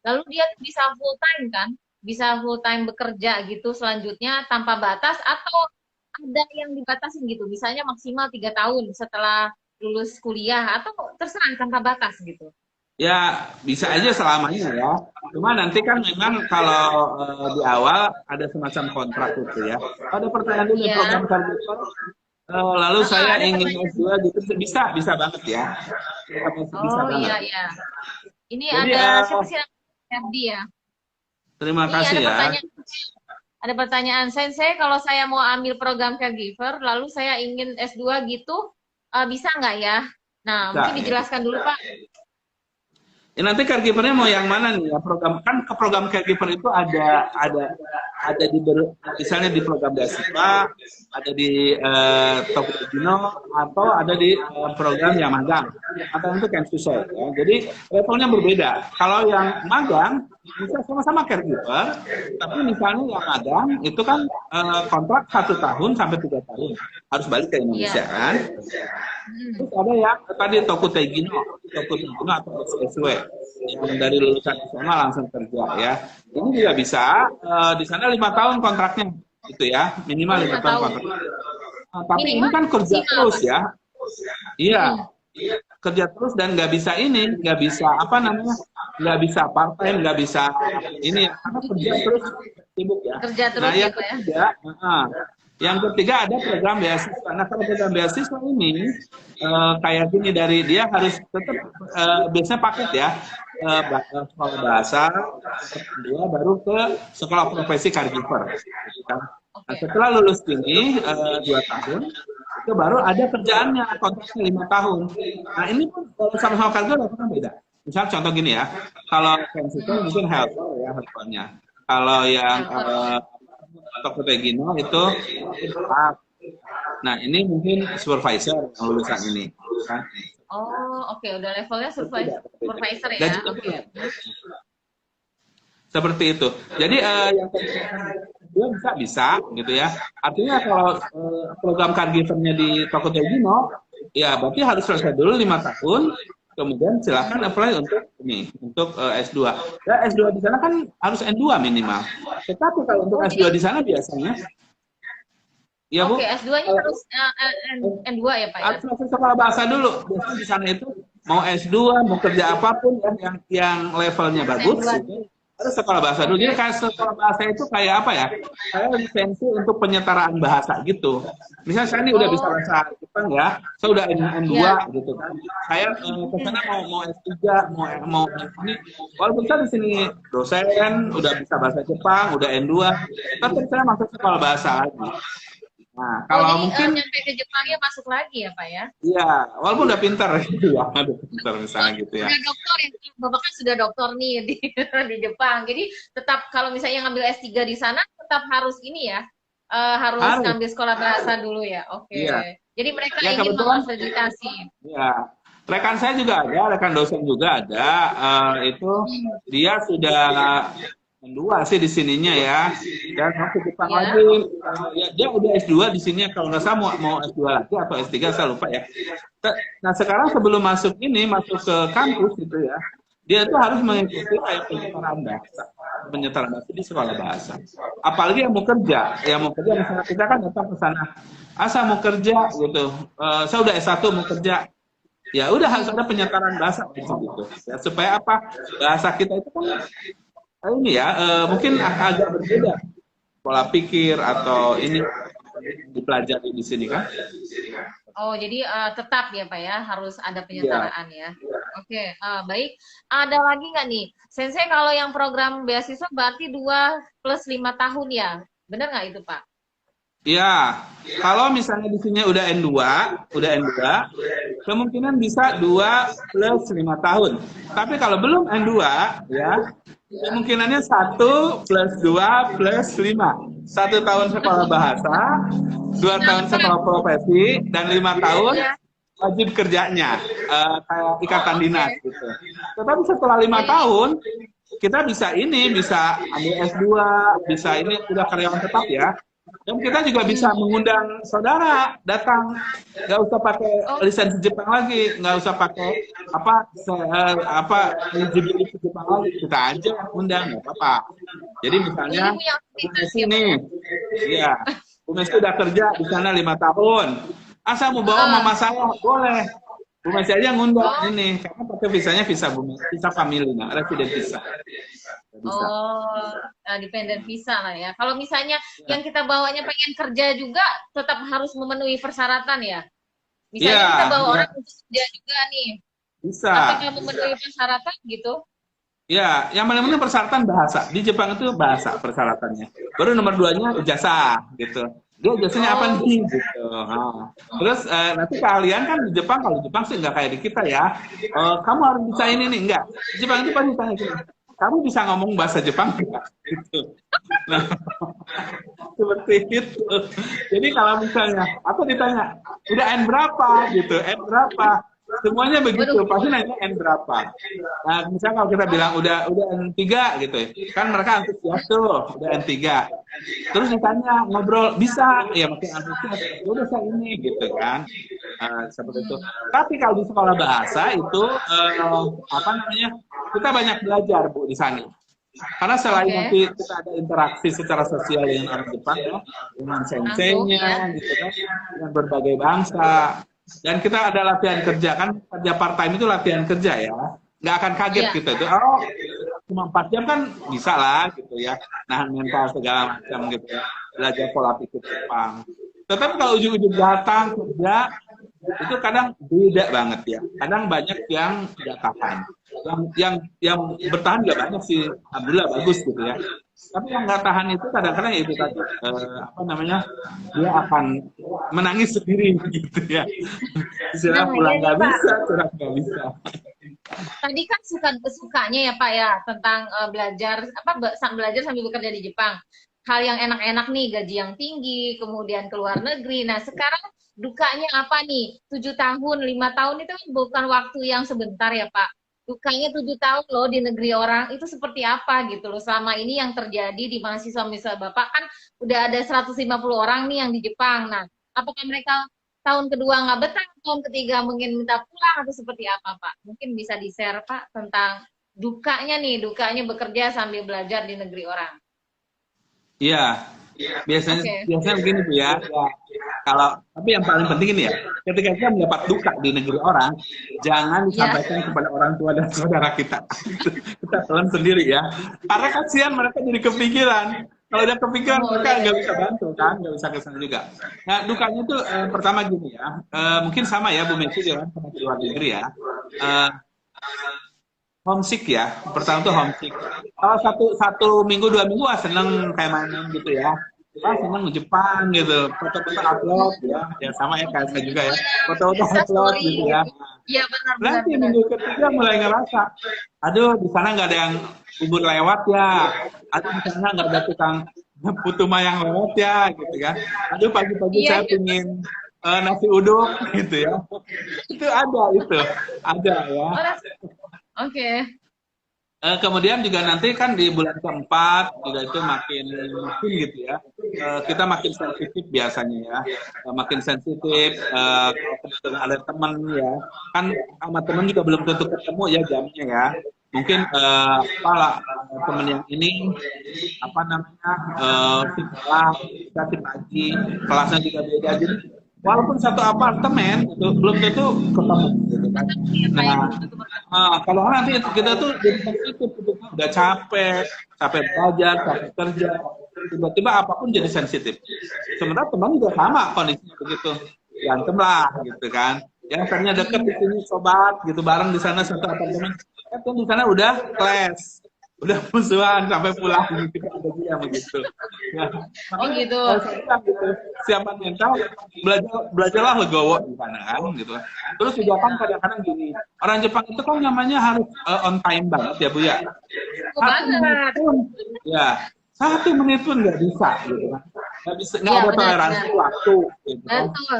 lalu dia bisa full time kan? Bisa full time bekerja gitu selanjutnya tanpa batas atau ada yang dibatasin gitu, misalnya maksimal 3 tahun setelah lulus kuliah atau terserah tanpa batas gitu? Ya bisa aja selamanya ya. Cuma nanti kan memang kalau di awal ada semacam kontrak itu ya. Ada pertanyaan dulu program Karbitor. Lalu saya ingin S2 gitu, bisa banget ya. Bisa banget. Iya. Ini jadi, ada siapa sih Ferdi ya? Terima kasih ya. Ada pertanyaan, saya kalau saya mau ambil program caregiver, lalu saya ingin S2 gitu, bisa nggak ya? Nah, mungkin dijelaskan dulu Pak. Ya, nanti caregivernya mau yang mana nih ya? Program caregiver itu ada di misalnya di program beasiswa, ada di Tokyo atau ada di program yang magang atau untuk Kensuso ya. Jadi levelnya berbeda. Kalau yang magang bisa sama-sama caregiver, tapi misalnya yang magang itu kan kontrak 1 tahun sampai 3 tahun harus balik ke Indonesia kan. Terus ada yang tadi Tokutegino atau SSW yang dari lulusan SMA langsung kerja ya. Ini juga bisa di sana 5 tahun kontraknya gitu ya, minimal 5 tahun kontrak. Tapi ini kan kerja terus ya. Iya. Kerja terus dan nggak bisa nggak bisa part time, nggak bisa ini karena kerja terus sibuk ya. Kerja terus nah yang ketiga ada program beasiswa. Nah kalau program beasiswa ini kayak gini, dari dia harus tetap biasanya paket ya, sekolah bahasa, kedua baru ke sekolah profesi caregiver. Nah, setelah lulus ini 2 tahun itu baru ada kerjaannya, kontraknya 5 tahun. Nah ini pun kalau sama-sama caregiver kan beda. Misal contoh gini ya, kalau Kensuto mungkin helper ya helpernya. Kalau yang Tokyo Tegino itu Nah, ini mungkin supervisor yang lulusan ini, kan? Oh, oke, udah levelnya supervisor ya. Gajinya Oke. seperti itu. Jadi yang dia bisa gitu ya. Artinya kalau program caregivernya di Fakultas Gino, ya berarti harus selesai dulu 5 tahun. Kemudian silakan apply untuk S2. Ya S2 di sana kan harus N2 minimal. Tetapi kalau untuk S2 di sana biasanya, ya Bu. Oke, S2-nya harus N2 ya Pak ya? Harus selesai sekolah bahasa dulu. Biasanya di sana itu mau S2, mau kerja apapun yang levelnya bagus, harus sekolah bahasa dulu. Jadi kayak sekolah bahasa itu kayak apa ya? Kayak lisensi untuk penyetaraan bahasa gitu. Misalnya saya ini udah bisa bahasa Jepang ya, saya udah N2 gitu kan. Saya kesana mau S3, mau ini. Walaupun saya di sini dosen, udah bisa bahasa Jepang, udah N2, tapi saya masuk sekolah bahasa lagi. Nah, kalau jadi, mungkin nyampe ke Jepangnya masuk lagi ya Pak ya? Iya, walaupun udah pintar gitu ya, udah pintar misalnya gitu ya. Sudah dokter ya, Bapak kan sudah dokter nih di Jepang. Jadi tetap kalau misalnya ngambil S3 di sana tetap harus ini ya, harus ngambil sekolah bahasa dulu ya. Oke. Iya. Jadi mereka Ya, ingin kebetulan mengakreditasi. Iya. Rekan saya juga ada, rekan dosen juga ada. Itu dia sudah N2 sih di sininya ya. Dan mau ke Jepang lagi. Ya, dia udah S2 di sini kalau nggak salah mau S2 lagi atau S3 saya lupa ya. Nah, sekarang sebelum masuk ke kampus gitu ya. Dia tuh harus mengikuti kayak penyetaraan bahasa di sekolah bahasa. Apalagi yang mau kerja, misalnya kita kan datang ke sana. Saya mau kerja gitu. Saya udah S1 mau kerja. Ya udah harus ada penyetaraan bahasa gitu. Ya, supaya apa? Bahasa kita itu kan ini ya mungkin agak berbeda pola pikir atau ini dipelajari di sini kan. Oh, jadi tetap ya Pak ya, harus ada penyetaraan ya. Oke, baik. Ada lagi nggak nih? Sensei kalau yang program beasiswa berarti 2 + 5 tahun ya? Benar nggak itu Pak? Ya, kalau misalnya di sini udah N2, kemungkinan bisa 2 + 5 tahun. Tapi kalau belum N2, ya, kemungkinannya 1 + 2 + 5. 1 tahun sekolah bahasa, 2 tahun sekolah profesi, dan 5 tahun wajib kerjanya, kayak ikatan dinas gitu. Tetapi setelah 5 tahun, kita bisa ambil S2, bisa ini udah karyawan tetap ya. Dan kita juga bisa mengundang saudara datang, nggak usah pakai lisensi Jepang lagi, nggak usah pakai eligibility Jepang lagi, kita aja undang nggak apa-apa. Jadi misalnya Bu Messi nih, iya, Bu Messi udah kerja di sana 5 tahun, asal mau bawa mama saya boleh. Bu Messi aja ngundang ini, karena pakai visanya visa family, resident visa. Bisa. Dependent visa lah ya. Kalau misalnya yang kita bawanya pengen kerja juga, tetap harus memenuhi persyaratan ya. Misalnya kita bawa orang untuk kerja juga nih. Bisa. Apakah memenuhi persyaratan gitu? Ya, yang paling penting persyaratan bahasa. Di Jepang itu bahasa persyaratannya. Baru nomor 2-nya ijazah gitu. Dia ijazahnya apa nih gitu. Nah. Terus nanti keahlian kan di Jepang, kalau di Jepang sih nggak kayak di kita ya. Kamu harus bisa ini nih, enggak. Di Jepang itu pasti tanya gini, kamu bisa ngomong bahasa Jepang enggak? Gitu. Nah, seperti itu. Jadi kalau misalnya aku ditanya, udah N berapa gitu, N berapa? Semuanya begitu, pasti nanya N berapa. Nah, misalnya kalau kita bilang udah N3 gitu ya, kan mereka antusias tuh, udah N3. Terus ditanya, ngobrol, bisa? Ya makin antusias, udah saya ini gitu kan. Seperti itu. Tapi kalau di sekolah bahasa itu, kita banyak belajar Bu di sana. Karena selain nanti kita ada interaksi secara sosial dengan orang Jepang ya, dengan senseinya gitu kan, dengan berbagai bangsa. Dan kita ada latihan kerja kan, kerja part time itu latihan kerja ya, nggak akan kaget gitu itu. Oh, cuma 4 jam kan bisa lah gitu ya, nahan mental segala macam gitu ya, belajar pola pikir Jepang. Tetapi kalau ujung-ujung datang kerja itu kadang beda banget ya. Kadang banyak yang tidak tahan. Yang bertahan nggak banyak sih, alhamdulillah bagus gitu ya. Tapi yang nggak tahan itu kadang-kadang itu tadi dia akan menangis sendiri gitu ya. Istilah pulang nggak bisa, curhat nggak bisa. Tadi kan sukanya ya Pak ya tentang belajar sambil bekerja di Jepang. hal yang enak-enak nih, gaji yang tinggi, kemudian ke luar negeri. Nah, sekarang dukanya apa nih? 7 tahun, 5 tahun itu kan bukan waktu yang sebentar ya, Pak. Dukanya 7 tahun loh di negeri orang, itu seperti apa gitu loh. Selama ini yang terjadi di mahasiswa Bapak kan udah ada 150 orang nih yang di Jepang. Nah, apakah mereka tahun kedua nggak betah, tahun ketiga mungkin minta pulang atau seperti apa, Pak? Mungkin bisa di-share, Pak, tentang dukanya nih, dukanya bekerja sambil belajar di negeri orang. Iya, biasanya Oke. biasanya begini Bu ya. Ya, kalau tapi yang paling penting ini ya, ketika kita mendapat duka di negeri orang, jangan Ya, disampaikan kepada orang tua dan saudara kita. Kita telan sendiri ya. Karena kasihan mereka jadi kepikiran. Kalau udah kepikiran mereka nggak bisa bantu kan, nggak bisa kesana juga. Nah dukanya itu pertama gini ya, mungkin sama ya Bu Messi juga kan pernah di luar negeri ya. Eh, Homesick ya, pertama tuh homesick. Kalau satu minggu 2 minggu seneng kayak main gitu ya. Seneng di Jepang gitu, foto-foto upload ya sama ya kayak saya juga ya, foto-foto Insta upload story gitu ya. gitu. Iya, benar benar Nanti benar. minggu ketiga mulai ngerasa, aduh di sana nggak ada yang bubur lewat ya, aduh di sana nggak ada tukang putu mayang lewat ya, gitu kan. Aduh pagi-pagi Iya, saya iya. pingin nasi uduk gitu ya. Itu ada ya. Oke. Kemudian juga nanti kan di bulan keempat juga itu makin gitu ya. Kita makin sensitif biasanya ya. Makin sensitif kalau ada teman ya. Kan sama teman juga belum tentu ketemu ya jamnya ya. Mungkin teman yang ini apa namanya si malam, kita si pagi, kelasnya juga beda. Jadi walaupun satu apartemen itu belum tentu ketemu gitu kan. Iya, Pak, ya, Nah, belum tentu bertemu. kalau nanti kita tuh jadi sensitif gitu, udah capek belajar, capek kerja, tiba-tiba apapun jadi sensitif. Sementara teman juga sama kondisinya begitu, berantem lah gitu kan. Yang tadinya deket di sini sobat gitu bareng di sana satu apartemen, kan di sana udah clash, udah musuhan sampai pulang gitu ada juga begitu. Ya, Oh makanya gitu. saya bilang gitu, siapa mental belajarlah legowo di sana kan gitu. Terus juga kan kadang-kadang gini, orang Jepang itu kan namanya harus on time banget ya Bu ya. Oh, 1 menit banget. pun ya 1 menit pun nggak bisa gitu kan. Nggak Iya, ada benar toleransi benar. waktu gitu kan. Betul,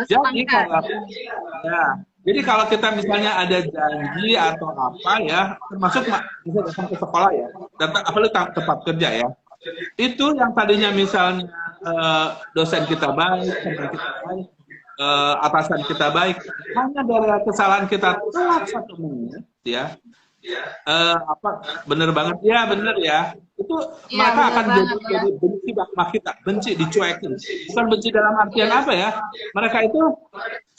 Jadi sepakat. kalau kita misalnya ada janji atau apa ya, termasuk bisa datang ke sekolah ya, datang apalagi tempat kerja ya, itu yang tadinya misalnya dosen kita baik, teman kita baik, atasan kita baik, hanya dari kesalahan kita telat 1 menit ya, bener banget ya bener ya, itu Iya, mereka benar akan banget ya. jadi benci sama kita, benci, dicuekin, bukan benci dalam artian apa ya, mereka itu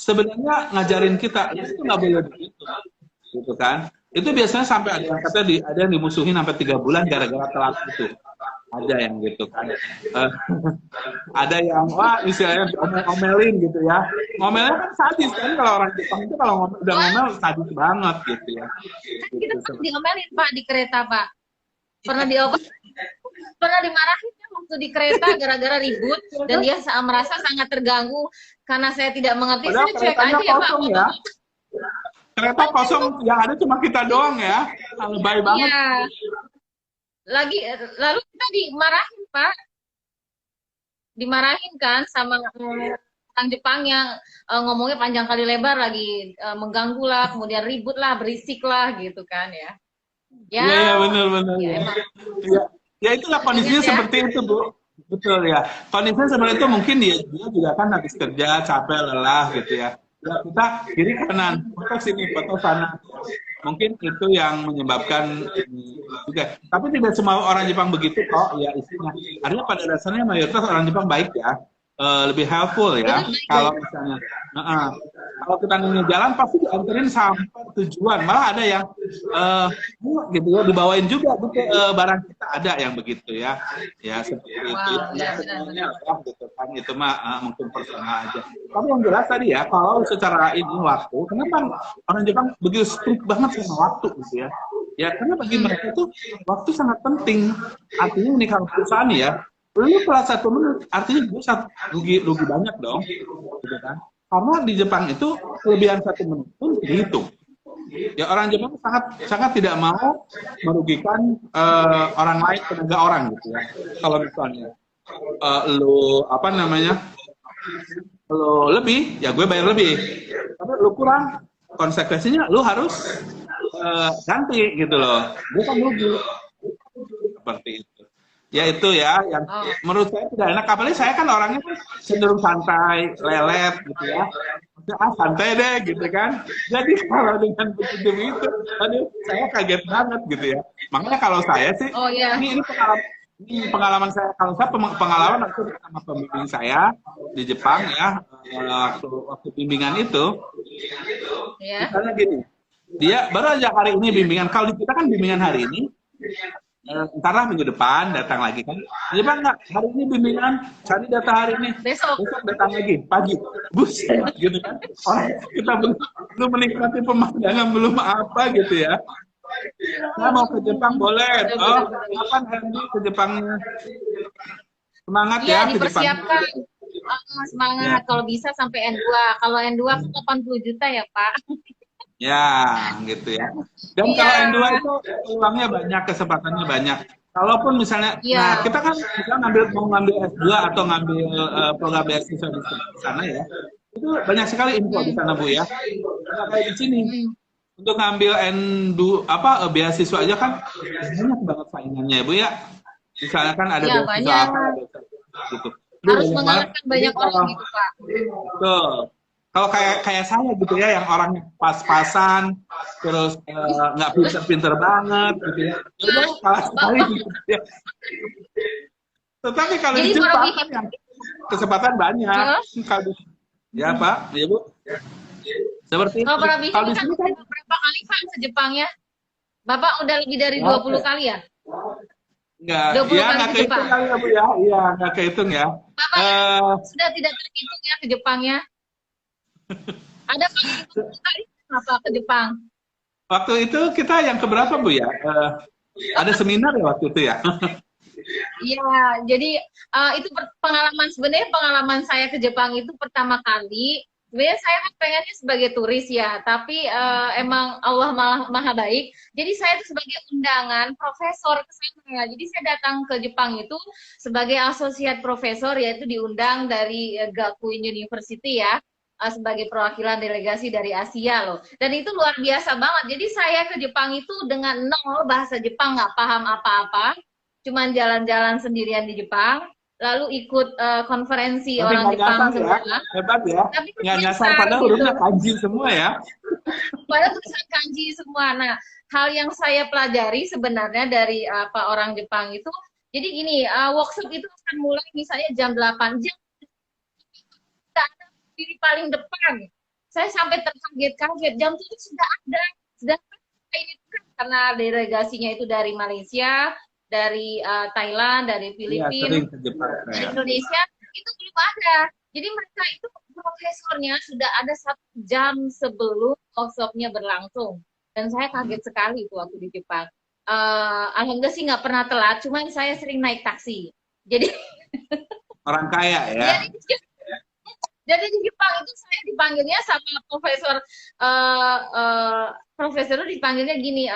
sebenarnya ngajarin kita itu nggak boleh begitu gitu kan. Itu biasanya sampai ada yang ada yang dimusuhin sampai 3 bulan gara-gara telat itu, ada yang gitu kan. Ada yang istilahnya omelin gitu ya, ngomelnya kan sadis kan, kalau orang Jepang itu kalau udah ngomel sadis banget gitu ya Kita gitu. pernah diomelin Pak di kereta, Pak. Pernah pernah dimarahin kan waktu di kereta gara-gara ribut dan dia merasa sangat terganggu karena saya tidak mengerti. Padahal Saya cuek keretanya aja ya Pak. kosong ya, kereta kosong, yang ada cuma kita doang ya, lebay banget. Iya. Lalu kita dimarahin Pak. Dimarahin kan sama orang Jepang yang ngomongnya panjang kali lebar lagi, mengganggu lah, kemudian ribut lah, berisik lah gitu kan ya. Ya, Iya benar. ya emang. Ya itulah kondisinya Ingat ya. seperti itu Bu. Betul ya. Kondisinya seperti itu, mungkin dia juga kan habis kerja, capek, lelah gitu ya. Ya kita kiri kanan, foto sini, foto sana. Mungkin itu yang menyebabkan juga. Tapi tidak semua orang Jepang begitu kok, ya isinya. Artinya pada dasarnya mayoritas orang Jepang baik ya. Lebih helpful ya. Kalau misalnya, kalau kita nanya jalan pasti dianterin sampai tujuan. Malah ada yang gitu ya, dibawain juga gitu, barang kita, ada yang begitu ya. Ya seperti itu. Wow, Ya, ya benar-benar. gitu kan, itu mah mungkin personal aja. Tapi yang jelas tadi ya, kalau secara ini waktu, kenapa orang Jepang begitu strict banget sama waktu gitu ya? Ya karena bagi mereka itu waktu sangat penting. Artinya ini kalau perusahaan ya, lu kelas 1 menit, artinya gue rugi banyak dong, gitu kan? Karena di Jepang itu kelebihan 1 menit pun dihitung. Ya orang Jepang sangat tidak mau merugikan orang lain, tenaga orang gitu ya. Kalau misalnya lu apa namanya, lu lebih, ya gue bayar lebih. Tapi lu kurang, konsekuensinya lu harus ganti gitu loh. Gue kan rugi. Seperti itu. Ya itu ya, yang menurut saya tidak enak. Apalagi saya kan orangnya kan cenderung santai, lelet gitu ya. Maksudnya, santai deh gitu kan. Jadi kalau dengan begitu, aduh, saya kaget banget gitu ya. Makanya kalau saya sih, ini pengalaman saya. Kalau saya pengalaman waktu sama pembimbing saya di Jepang ya, waktu bimbingan itu, misalnya gini, dia baru aja hari ini bimbingan. Kalau di kita kan bimbingan hari ini, ntar lah minggu depan datang lagi kan. Jadi Bang, nggak, hari ini bimbingan, cari data hari ini. Besok datang lagi, pagi. Buset, gitu kan. Kita belum menikmati pemandangan, belum apa gitu ya. Saya mau ke Jepang boleh. Oh, kapan Hendy ke Jepangnya? Semangat ya ke Jepang. Dipersiapkan. Semangat, kalau bisa sampai N2. Kalau N2 kan 80 juta ya Pak. Ya, gitu ya. Dan kalau N2 itu peluangnya banyak, kesempatannya banyak. Kalaupun misalnya, nah kita kan mau ngambil S2 atau ngambil program beasiswa di sana ya, itu banyak sekali info di sana Bu ya. Nah, kayak di sini, untuk ngambil N2 beasiswa aja kan banyak banget saingannya ya Bu ya. Misalnya kan ada beasiswa apa gitu. Harus mengalahkan banyak orang gitu Pak. Betul. Kalau kayak saya gitu ya, yang orangnya pas-pasan, terus nggak pinter-pinter banget gitu ya, udah kalah sekali gitu ya. Tetapi kalau di Jepang kan yang kesempatan banyak. Ya Pak, ya Bu. Seperti itu. Kalau di sini kan berapa kali Pak ke Jepang ya? Bapak udah lebih dari 20 kali ya? Enggak, ya nggak kehitung kali ya Bu ya. Iya, nggak kehitung ya. Bapak sudah tidak terhitung ya ke Jepangnya? Ada kali apa ke Jepang? Waktu itu kita yang keberapa Bu ya? Ada seminar ya waktu itu ya? Iya, jadi itu pengalaman saya ke Jepang itu pertama kali. Sebenarnya saya pengennya sebagai turis ya, tapi emang Allah maha baik. Jadi saya itu sebagai undangan profesor ke sana. Jadi saya datang ke Jepang itu sebagai associate profesor, yaitu diundang dari Gakuin University ya, sebagai perwakilan delegasi dari Asia loh. Dan itu luar biasa banget. Jadi saya ke Jepang itu dengan nol bahasa Jepang, nggak paham apa-apa. Cuman jalan-jalan sendirian di Jepang, lalu ikut konferensi orang Jepang semua. Ya? Hebat ya. Tapi nggak nyasar, padahal hurufnya kanji semua ya. Padahal tulisan kanji semua. Nah, hal yang saya pelajari sebenarnya dari orang Jepang itu, jadi gini, workshop itu akan mulai misalnya jam 8, jam di paling depan. Saya sampai terkaget-kaget, jam 7 sudah ada. Sedangkan ini karena delegasinya itu dari Malaysia, dari Thailand, dari Filipina, dari Indonesia, itu belum ada. Jadi mereka itu profesornya sudah ada 1 jam sebelum workshopnya berlangsung. Dan saya kaget sekali itu waktu di Jepang. Alhamdulillah sih nggak pernah telat, cuman saya sering naik taksi. Jadi orang kaya ya. Jadi di Jepang itu saya dipanggilnya sama profesor dipanggilnya gini,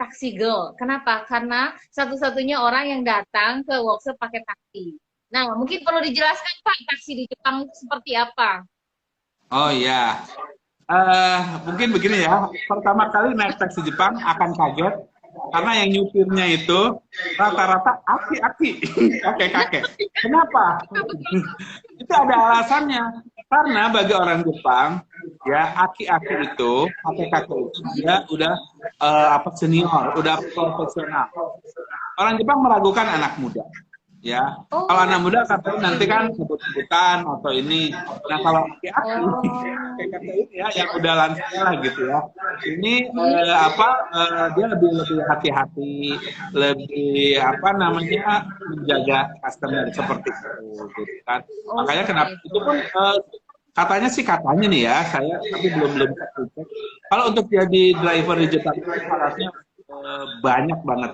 taksi girl. Kenapa? Karena satu-satunya orang yang datang ke workshop pakai taksi. Nah, mungkin perlu dijelaskan Pak, taksi di Jepang itu seperti apa? Oh iya, mungkin begini ya. Pertama kali naik taksi Jepang akan kaget karena yang nyupirnya itu rata-rata aki-aki, kakek-kakek. Kenapa? Itu ada alasannya. Karena bagi orang Jepang, ya aki-aki itu, kakek-kakek itu dia udah senior, udah profesional. Orang Jepang meragukan anak muda. Ya, kalau anak muda katanya nanti kan sebut-sebutan atau ini. Nah kalau aki-aki, kakek-kakek ini ya yang udah lansia lah gitu ya. Ini dia lebih hati-hati, lebih menjaga customer seperti itu, gitu kan. Makanya kenapa itu pun katanya nih ya, saya tapi belum cek. Kalau untuk jadi driver di Jepang itu syaratnya banyak banget.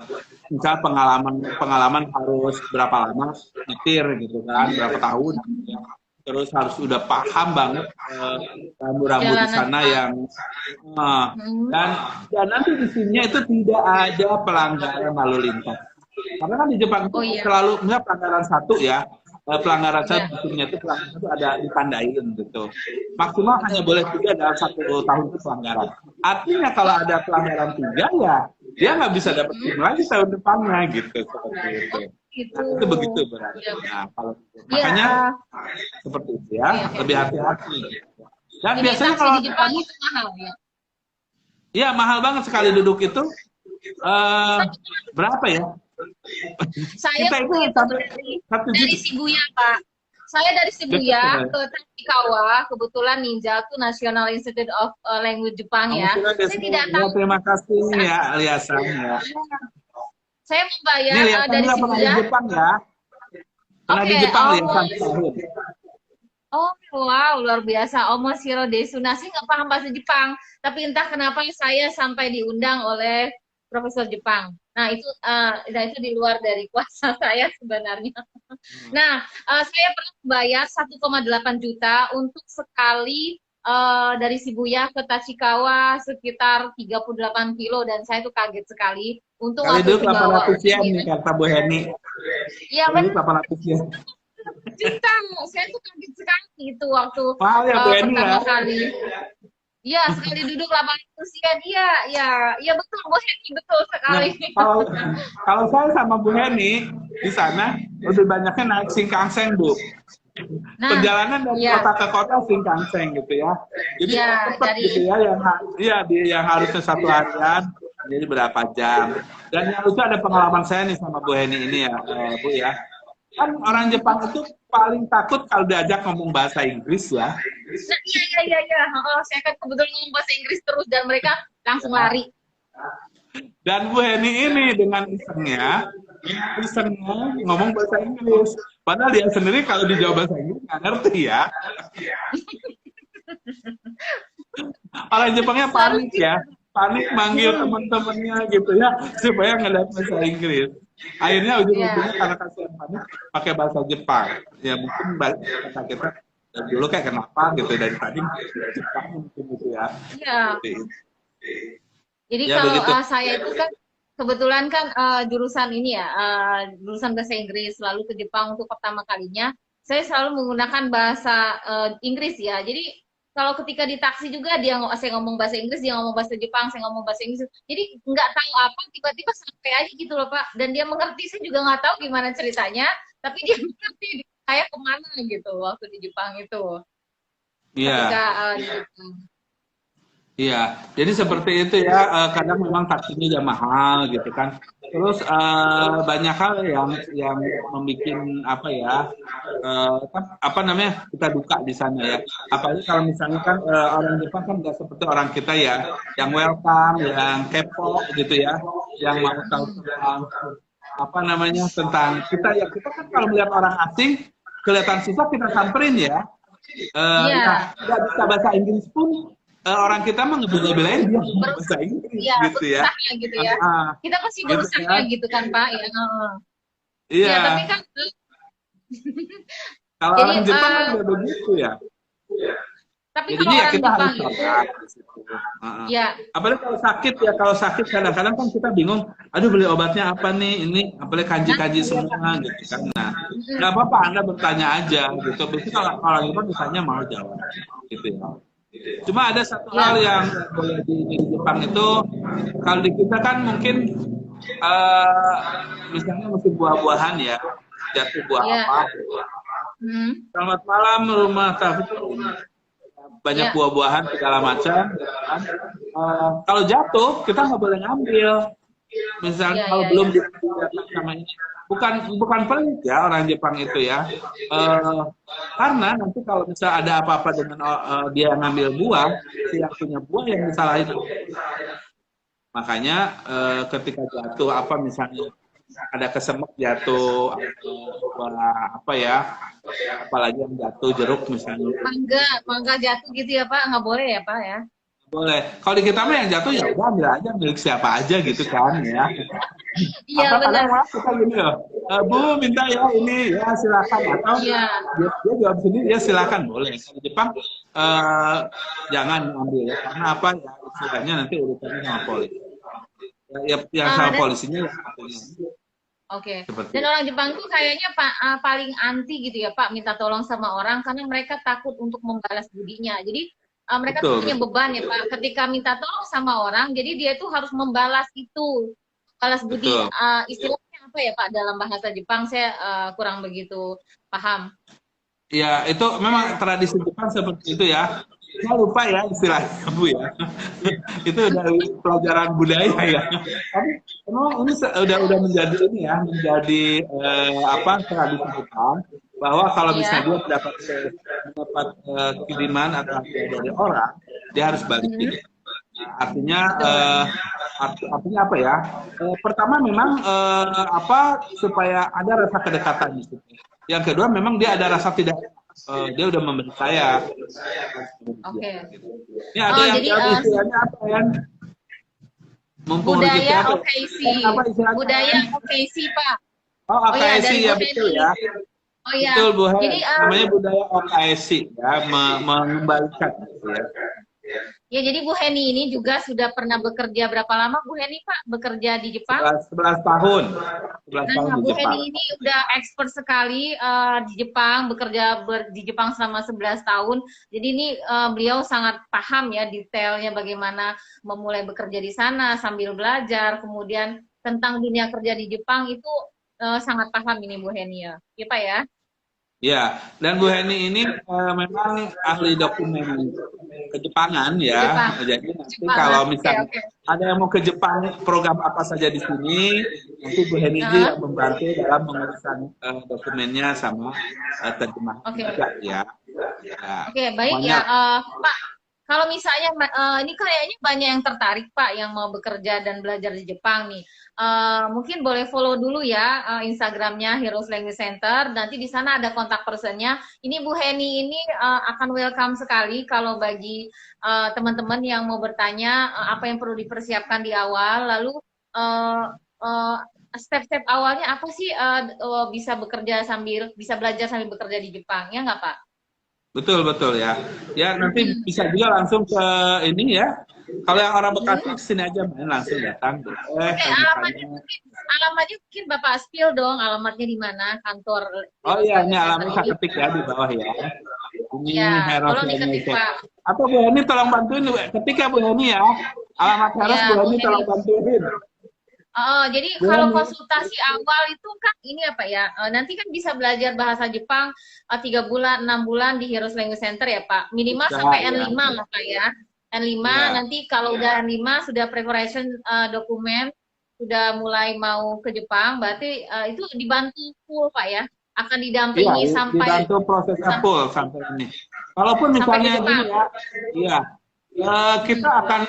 Misal pengalaman harus berapa lama nyetir gitu kan, berapa tahun ya. Terus harus udah paham banget rambu-rambu di sana yang dan nanti di sini itu tidak ada pelanggaran lalu lintas. Karena kan di Jepang itu Oh iya. selalu misalnya pelanggaran satu ya, pelanggaran Iya. satu hukumnya itu pelanggaran itu ada ditandain gitu. Maksimal hanya boleh 3 dalam 1 tahun itu pelanggaran. Artinya kalau ada pelanggaran 3 ya dia nggak bisa dapat SIM lagi tahun depannya gitu seperti itu. Gitu. Nah, itu begitu berarti. Iya. Nah, kalau Iya, makanya seperti itu ya, oke, oke. lebih hati-hati. Dan Jadi biasanya taksi kalau di Jepang itu mahal ya. iya mahal banget sekali duduk itu. Berapa ya? Saya Kita itu waktu itu sampai dari 1 juta. Shibuya, Pak. Saya dari Shibuya Dekat, ke Tachikawa, kebetulan Ninja tuh National Institute of Language Jepang ya. Saya tidak Ya, tahu. terima kasih ya Liasan ya. Saya Ini membayar Liasan dari nggak pernah di Shibuya. Jepang ya. Pernah di Oke, Jepang oh, Liasan setahun. oh wow, luar biasa. Omoshiro desu. Nah, saya nggak paham bahasa Jepang, tapi entah kenapa saya sampai diundang oleh Profesor Jepang. Nah, itu di luar dari kuasa saya sebenarnya. Nah, saya pernah bayar 1,8 juta untuk sekali dari Shibuya ke Tachikawa sekitar 38 kilo dan saya tuh kaget sekali. Untung Kali waktu dulu itu bawa 800 yen uang nih ya. kata Bu Heni. Iya Kali dulu benar. 800 yen. Juta, saya tuh kaget sekali itu waktu Mahal ya Bu Heni pertama ya. kali. Iya, sekali duduk 800 yen. Iya, iya, iya betul, Bu Heni, betul Nah, sekali. kalau saya sama Bu Heni di sana lebih banyaknya naik Shinkansen Bu. Nah, Perjalanan dari iya, kota ke kota Shinkansen gitu ya. Jadi iya, cepat dari gitu ya yang harusnya 1 harian jadi berapa jam. Dan yang lucu ada pengalaman saya nih sama Bu Heni ini ya Bu ya. Kan orang Jepang itu paling takut kalau diajak ngomong bahasa Inggris ya. nah, iya. Saya kan kebetulan ngomong bahasa Inggris terus dan mereka langsung lari. Dan Bu Heni ini dengan isengnya ngomong bahasa Inggris. Padahal dia sendiri kalau dijawab bahasa Inggris nggak ngerti ya. Orang Jepangnya panik ya. Panik manggil teman-temannya gitu ya supaya nggak bahasa Inggris. Akhirnya ujung-ujungnya karena kasihan panik pakai bahasa Jepang. Ya mungkin kata kita dulu kayak kenapa gitu dari tadi Jepang mungkin gitu ya. Iya. Jadi Ya, kalau begitu. saya itu kan kebetulan kan jurusan ini ya, jurusan bahasa Inggris, lalu ke Jepang untuk pertama kalinya, saya selalu menggunakan bahasa Inggris ya. Jadi kalau ketika di taksi juga saya ngomong bahasa Inggris, dia ngomong bahasa Jepang, saya ngomong bahasa Inggris. Jadi nggak tahu apa, tiba-tiba sampai aja gitu loh Pak. Dan dia mengerti, saya juga nggak tahu gimana ceritanya, tapi dia mengerti saya kemana gitu waktu di Jepang itu. Iya. Ketika di Jepang. Iya, jadi seperti itu ya. Kadang memang taksinya ya mahal gitu kan. Terus banyak hal yang membuat apa ya, apa namanya kita duka di sana ya. Apalagi kalau misalnya kan orang Jepang kan nggak seperti orang kita ya, yang welcome, yang kepo gitu ya, yang mau tahu tentang apa namanya tentang kita ya. Kita kan kalau melihat orang asing kelihatan susah kita samperin ya. Iya. Nggak bisa bahasa Inggris pun. Orang kita mah ngebela-belain dia bahasa Inggris Iya, gitu ya. berusahanya gitu ya. Kita pasti Gitu berusahanya kan. gitu kan Pak ya. Iya. Ya, tapi kan Kalau jadi orang Jepang kan udah begitu ya. tapi Jadi kalau ya orang kita Jepang harus itu sabar di situ. ya Apalagi kalau sakit kadang-kadang kan kita bingung, aduh beli obatnya apa nih, ini apalagi kanji-kanji semua gitu kan. Nah, nggak apa-apa Anda bertanya aja gitu. Biasanya kalau orang Jepang ditanya mau jawab gitu ya. Cuma ada satu hal yang boleh di Jepang itu, kalau di kita kan mungkin misalnya musim buah-buahan ya, jatuh buah ya. apa. Selamat malam rumah Taufik. Banyak Ya. buah-buahan segala macam. Kan? Kalau jatuh kita nggak boleh ngambil. Misalnya kalau belum dilihat sama ini, bukan pelit ya orang Jepang itu ya. Karena nanti kalau misalnya ada apa-apa dengan dia ngambil buah, si yang punya buah yang disalahin. Makanya ketika jatuh apa misalnya ada kesemek jatuh apa ya, apalagi yang jatuh jeruk misalnya. Mangga jatuh gitu ya Pak, nggak boleh ya Pak ya? Boleh. Kalau di kita mah yang jatuh ya udah ambil aja milik siapa aja gitu kan ya. Iya benar. Kadang kita gini loh, Bu minta ya ini ya silakan atau dia jawab sendiri ya silakan boleh. Kalau di Jepang jangan ambil ya karena apa ya istilahnya nanti urusannya sama polisi. Ya yang sama polisinya ya. Oke. Seperti Dan itu. orang Jepang tuh kayaknya paling anti gitu ya Pak, minta tolong sama orang karena mereka takut untuk membalas budinya. Jadi mereka tuh Betul, punya betul. beban ya Pak, ketika minta tolong sama orang, jadi dia tuh harus membalas itu, balas budi. Betul. Istilahnya apa ya Pak dalam bahasa Jepang? Saya kurang begitu paham. Ya, itu memang tradisi Jepang seperti itu ya. Saya lupa ya istilahnya, Bu ya. Itu dari pelajaran budaya ya. Tapi memang ini udah menjadi ini ya, menjadi apa tradisi Jepang bahwa kalau misalnya Iya. dia mendapat kiriman atau hadiah dari orang, dia harus balikin. Mhm. Artinya Betul. artinya apa ya? Pertama memang apa supaya ada rasa kedekatan di situ. Yang kedua memang dia ada rasa tidak dia udah memberi saya. Oke. Ini ada Oh, yang jadi istilahnya apa ya? Mumpung rezeki budaya apa ya? OKC. Apa istilahnya? Budaya OKC, Pak. Oh, Oh iya, OKSI dari ya Bu betul Heni. ya. Oh iya. Betul Bu Hen. Jadi Namanya budaya OKSI ya, mengembalikan gitu ya. ya, jadi Bu Heni ini juga sudah pernah bekerja berapa lama Bu Heni Pak bekerja di Jepang? 11 tahun. 11 tahun Nah, di Bu Jepang. Heni ini udah expert sekali di Jepang, bekerja di Jepang selama 11 tahun. Jadi ini beliau sangat paham ya detailnya bagaimana memulai bekerja di sana sambil belajar, kemudian tentang dunia kerja di Jepang itu sangat paham ini Bu Heni ya. Iya Pak ya? Ya, dan Bu Heni ini memang ahli dokumen Kejepangan ya. Jepang. Jadi nanti Jepang. kalau Oke, misalnya oke. ada yang mau ke Jepang, program apa saja di sini, nanti Bu Heni ini Heeh. yang membantu dalam menguruskan dokumennya sama terjemahan Oke. juga ya. Ya, Oke, baik semuanya ya, Pak. Kalau misalnya ini kayaknya banyak yang tertarik Pak yang mau bekerja dan belajar di Jepang nih. Mungkin boleh follow dulu ya Instagramnya Heroes Language Center. Nanti di sana ada kontak personnya. Ini Bu Heni ini akan welcome sekali kalau bagi teman-teman yang mau bertanya apa yang perlu dipersiapkan di awal. Lalu uh, uh, step-step awalnya apa sih bisa bekerja sambil bisa belajar sambil bekerja di Jepang ya nggak Pak? betul betul ya. Ya nanti Hmm. bisa juga langsung ke ini ya. Kalau yang orang Hmm. Bekasi sini aja main langsung datang boleh Oke, tanya-tanya. alamatnya mungkin Bapak spill dong, alamatnya di mana kantor Oh Heroes iya, ini Language Center alamatnya saya ini? ketik ya di bawah ya. Ini Ya, Heros tolong diketik Indonesia. Pak. Apa Bu Heni tolong bantuin ketik ya Bu Heni ya. Alamat Heros Bu Ya, Bu Heni Heni. tolong bantuin. Jadi Bu kalau Heni. konsultasi awal itu kan ini apa ya? Nanti kan bisa belajar bahasa Jepang 3 bulan, 6 bulan di Heroes Language Center ya Pak. Minimal Bisa sampai ya. N5 lah Pak ya. N5 Ya. nanti kalau udah N5 sudah preparation dokumen, sudah mulai mau ke Jepang, berarti itu dibantu full Pak ya. Akan Iya, didampingi sampai dibantu prosesnya full sampai ini. Kalaupun sampai ke misalnya Jepang. gini ya, iya, kita akan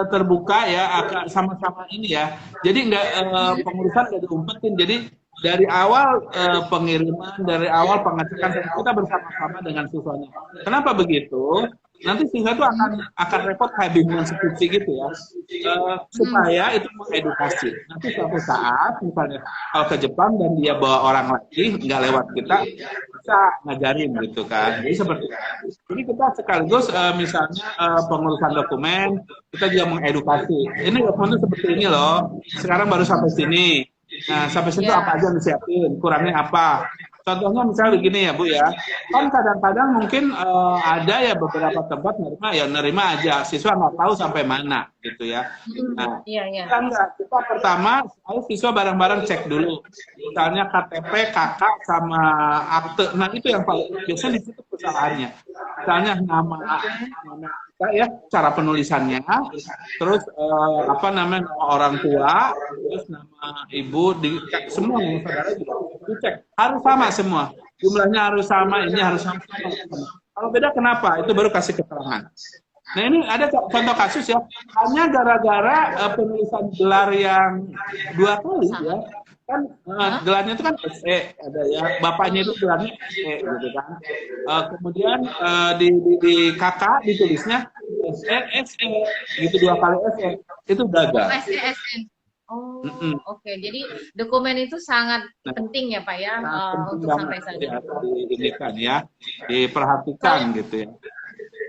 terbuka ya, akan sama-sama ini ya. Jadi nggak pengurusan nggak diumpetin. Jadi dari awal pengiriman, dari awal pengecekan kita bersama-sama dengan siswanya. Kenapa begitu? Nanti siswa itu akan repot kayak bimbingan skripsi gitu ya, supaya itu mengedukasi. Nanti suatu saat misalnya kalau ke Jepang dan dia bawa orang lagi nggak lewat kita, bisa ngajarin gitu kan. Jadi seperti itu. Jadi kita sekaligus misalnya pengurusan dokumen, kita juga mengedukasi. Ini dokumen itu seperti ini loh. Sekarang baru sampai sini. Nah, sampai situ Ya. apa aja yang disiapin, kurangnya apa. Contohnya misalnya begini ya Bu ya, kan kadang-kadang mungkin ada ya beberapa tempat nerima aja, siswa nggak tahu sampai mana gitu ya. Nah, Iya, iya. kita pertama, ayo siswa bareng-bareng cek dulu, misalnya KTP, kakak sama akte. Nah itu yang paling biasanya di situ kesalahannya. Misalnya nama kita ya, cara penulisannya, terus apa namanya nama orang tua, terus nama ibu, semua nama saudara juga dicek harus sama semua, jumlahnya harus sama, ini harus sama. Kalau beda kenapa? Itu baru kasih keterangan. Nah ini ada contoh kasus ya, hanya gara-gara penulisan gelar yang 2 kali ya, kan gelarnya itu kan SE ada ya, bapaknya itu gelarnya SE gitu kan. Kemudian di kakak ditulisnya SE gitu 2 kali SE, itu gagal. SESN. Oh, oke. Jadi dokumen itu sangat penting ya Pak ya Nah, penting untuk sampai banget sana. ya, diindikan ya, diperhatikan gitu ya.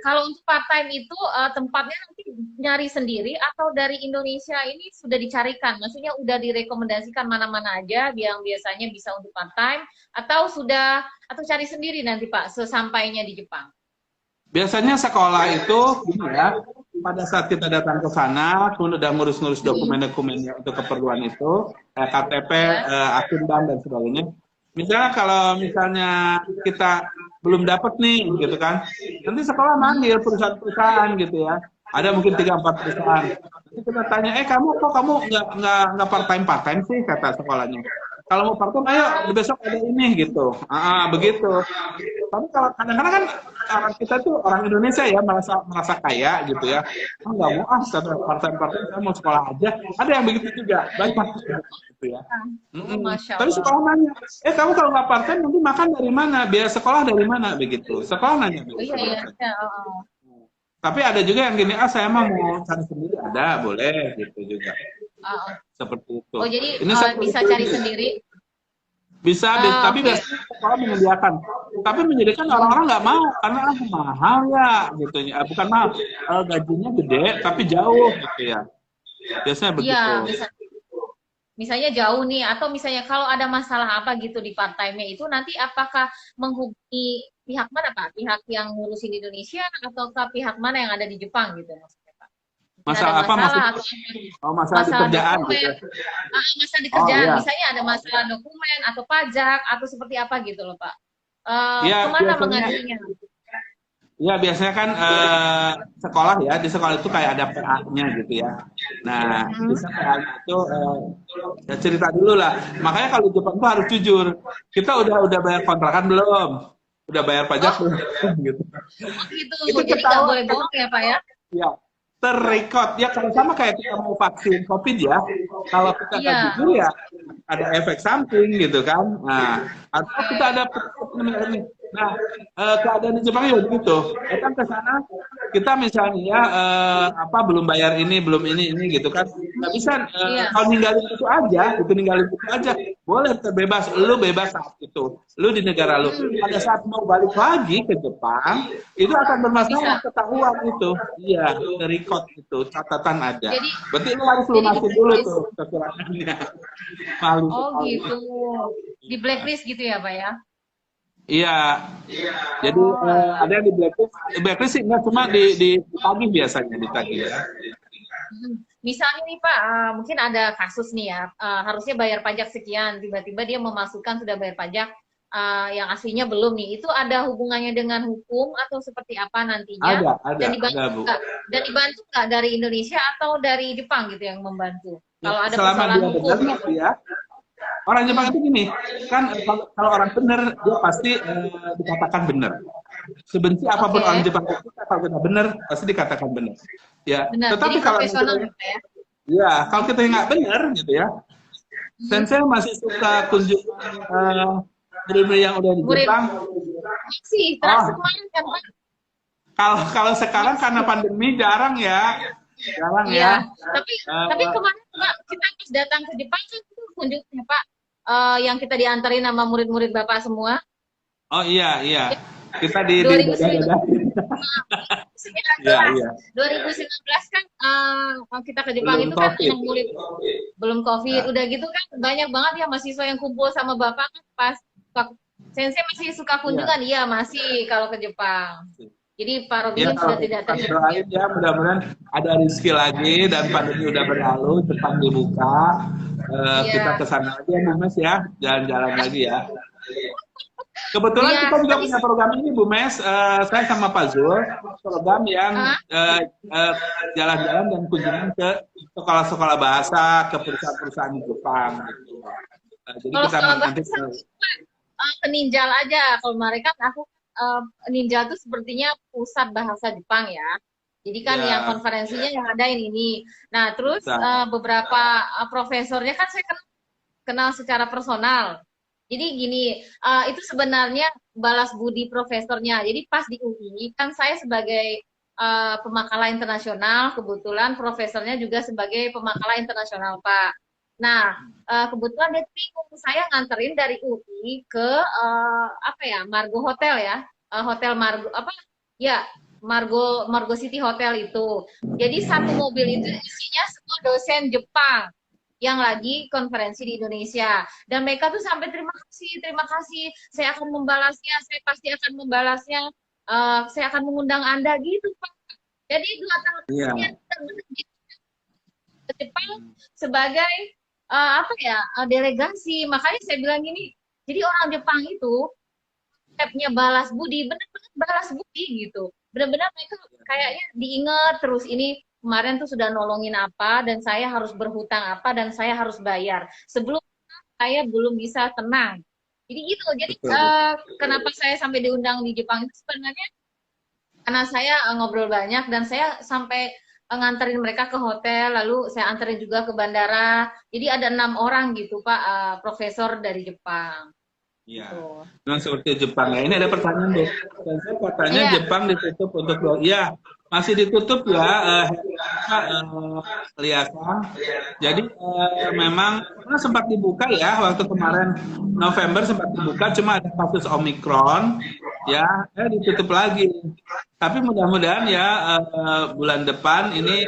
kalau untuk part time itu tempatnya nanti nyari sendiri atau dari Indonesia ini sudah dicarikan? Maksudnya udah direkomendasikan mana-mana aja yang biasanya bisa untuk part time atau sudah atau cari sendiri nanti Pak sesampainya di Jepang? Biasanya sekolah itu gini ya, pada saat kita datang ke sana, pun udah ngurus-ngurus dokumen-dokumennya untuk keperluan itu, KTP, akun bank dan sebagainya. Misalnya kalau misalnya kita belum dapat nih, gitu kan, nanti sekolah manggil perusahaan-perusahaan gitu ya. Ada mungkin 3-4 perusahaan. Nanti kita tanya, kamu nggak part time sih, kata sekolahnya. Kalau mau part time, ayo besok ada ini gitu. Begitu. Tapi kalau kadang-kadang kan orang kita tuh orang Indonesia ya merasa kaya gitu ya. Nggak mau part time saya mau sekolah aja. Ada yang begitu juga banyak gitu ya. Tapi sekolah nanya, kamu kalau nggak part time nanti makan dari mana? Biaya sekolah dari mana begitu? Sekolah nanya. Iya. Tapi ada juga yang gini, saya mah mau cari sendiri, ada boleh gitu juga. Seperti itu. Oh jadi ini bisa cari sendiri. Bisa, tapi biasanya sekolah menyediakan. Tapi menyediakan orang-orang nggak mau karena mahal ya, gitu ya. Bukan mahal, gajinya gede tapi jauh gitu ya. Biasanya begitu. Iya, misalnya jauh nih, atau misalnya kalau ada masalah apa gitu di part time-nya itu nanti apakah menghubungi pihak mana Pak? Pihak yang ngurusin di Indonesia ataukah pihak mana yang ada di Jepang gitu maksudnya Pak? Masalah apa? Masalah di kerjaan dokumen, gitu. Masalah di kerjaan, misalnya ada masalah dokumen atau pajak atau seperti apa gitu loh Pak. Kemana mengadunya? Ya biasanya kan sekolah ya, di sekolah itu kayak ada PA-nya gitu ya. Nah, di PA itu ya cerita dulu lah. Makanya kalau Jepang itu harus jujur. Kita udah bayar kontrakan belum? Udah bayar pajak belum? Gitu. Itu jadi nggak boleh bohong ya Pak ya? Ya, terrecord ya, kalau sama kayak kita mau vaksin COVID ya, kalau kita nggak jujur ya ada efek samping gitu kan. Nah, atau kita ada keadaan di Jepang ya begitu. Datang ke sana, kita misalnya ya belum bayar ini, belum ini gitu kan. Nggak bisa kalau ninggalin itu aja, boleh terbebas, lu bebas saat itu. Lu di negara lu. Pada saat mau balik lagi ke Jepang, itu akan bermasalah ketahuan itu. Iya, record itu, catatan ada. Berarti lu harus lunasin dulu tuh kekurangannya. Malu. Gitu. Di blacklist gitu ya Pak ya? Iya. Jadi ada yang di blacklist. Blacklist sih nggak, cuma ditagih biasanya, ditagih ya. Misalnya nih Pak, mungkin ada kasus nih ya, harusnya bayar pajak sekian, tiba-tiba dia memasukkan sudah bayar pajak yang aslinya belum nih. Itu ada hubungannya dengan hukum atau seperti apa nantinya? Ada, dan dibantu nggak dari Indonesia atau dari Jepang gitu yang membantu? Kalau ada selama persoalan dia hukum benar, ya. Orang Jepang itu gini, kan kalau orang benar, dia pasti dikatakan benar. Sebenci apapun orang Jepang itu, kalau kita benar, pasti dikatakan benar. Ya, benar. tetapi jadi kalau kalau kita nggak benar gitu ya, Sensei masih suka kunjungan murid yang udah di Jepang. Masih, terasa kemarin kan Pak? Kalau sekarang karena pandemi jarang ya. Tapi kemarin Pak, kita pas datang ke Jepang kan itu kunjungnya Pak, yang kita diantarin sama murid-murid Bapak semua. Oh iya. Kita di 2019 kan kita ke Jepang itu kan murid belum COVID. Udah gitu kan banyak banget ya mahasiswa yang kumpul sama Bapak kan pas Sensei masih suka kunjungan. Iya, masih kalau ke Jepang. Jadi Pak Robin sudah tidak terjadi. Ya, mudah-mudahan ada rezeki lagi dan pandemi udah berlalu, Jepang dibuka. Kita ke sana aja Bu Mes ya, jalan-jalan lagi ya. Kebetulan kita juga punya program ini Bu Mes, saya sama Pak Zul, program yang jalan-jalan dan kunjungan ke sekolah-sekolah bahasa, ke perusahaan-perusahaan di Jepang. Gitu. Jadi kita nanti ke Ninjal aja. Kalau mereka aku Ninja itu sepertinya pusat bahasa Jepang ya. Jadi kan yang konferensinya yang adain ini. Nah, terus beberapa profesornya kan saya kenal secara personal. Jadi gini, itu sebenarnya balas budi profesornya. Jadi pas di UI kan saya sebagai pemakalah internasional, kebetulan profesornya juga sebagai pemakalah internasional, Pak. Nah, kebetulan dia bingung, saya nganterin dari UI ke Margo Hotel ya, Hotel Margo Margo City Hotel itu. Jadi satu mobil itu isinya semua dosen Jepang yang lagi konferensi di Indonesia. Dan mereka tuh sampai terima kasih, saya akan membalasnya, saya pasti akan membalasnya, saya akan mengundang Anda gitu, Pak. Jadi 2 tahun kemudian ke Jepang sebagai apa ya, delegasi. Makanya saya bilang gini, jadi orang Jepang itu konsepnya balas budi, benar-benar balas budi gitu. Benar-benar mereka kayaknya diingat terus, ini kemarin tuh sudah nolongin apa, dan saya harus berhutang apa, dan saya harus bayar. Sebelum saya belum bisa tenang. Jadi gitu. Jadi kenapa saya sampai diundang di Jepang itu sebenarnya karena saya ngobrol banyak, dan saya sampai nganterin mereka ke hotel, lalu saya anterin juga ke bandara. Jadi ada 6 orang gitu, Pak, profesor dari Jepang. Iya, Tuh. memang seperti Jepang. Ya, ini ada pertanyaan tuh. Katanya Jepang ditutup untuk ya masih ditutup ya, Liasa. Jadi memang sempat dibuka ya waktu kemarin November sempat dibuka, cuma ada kasus Omikron, ya, ditutup lagi. Tapi mudah-mudahan ya bulan depan ini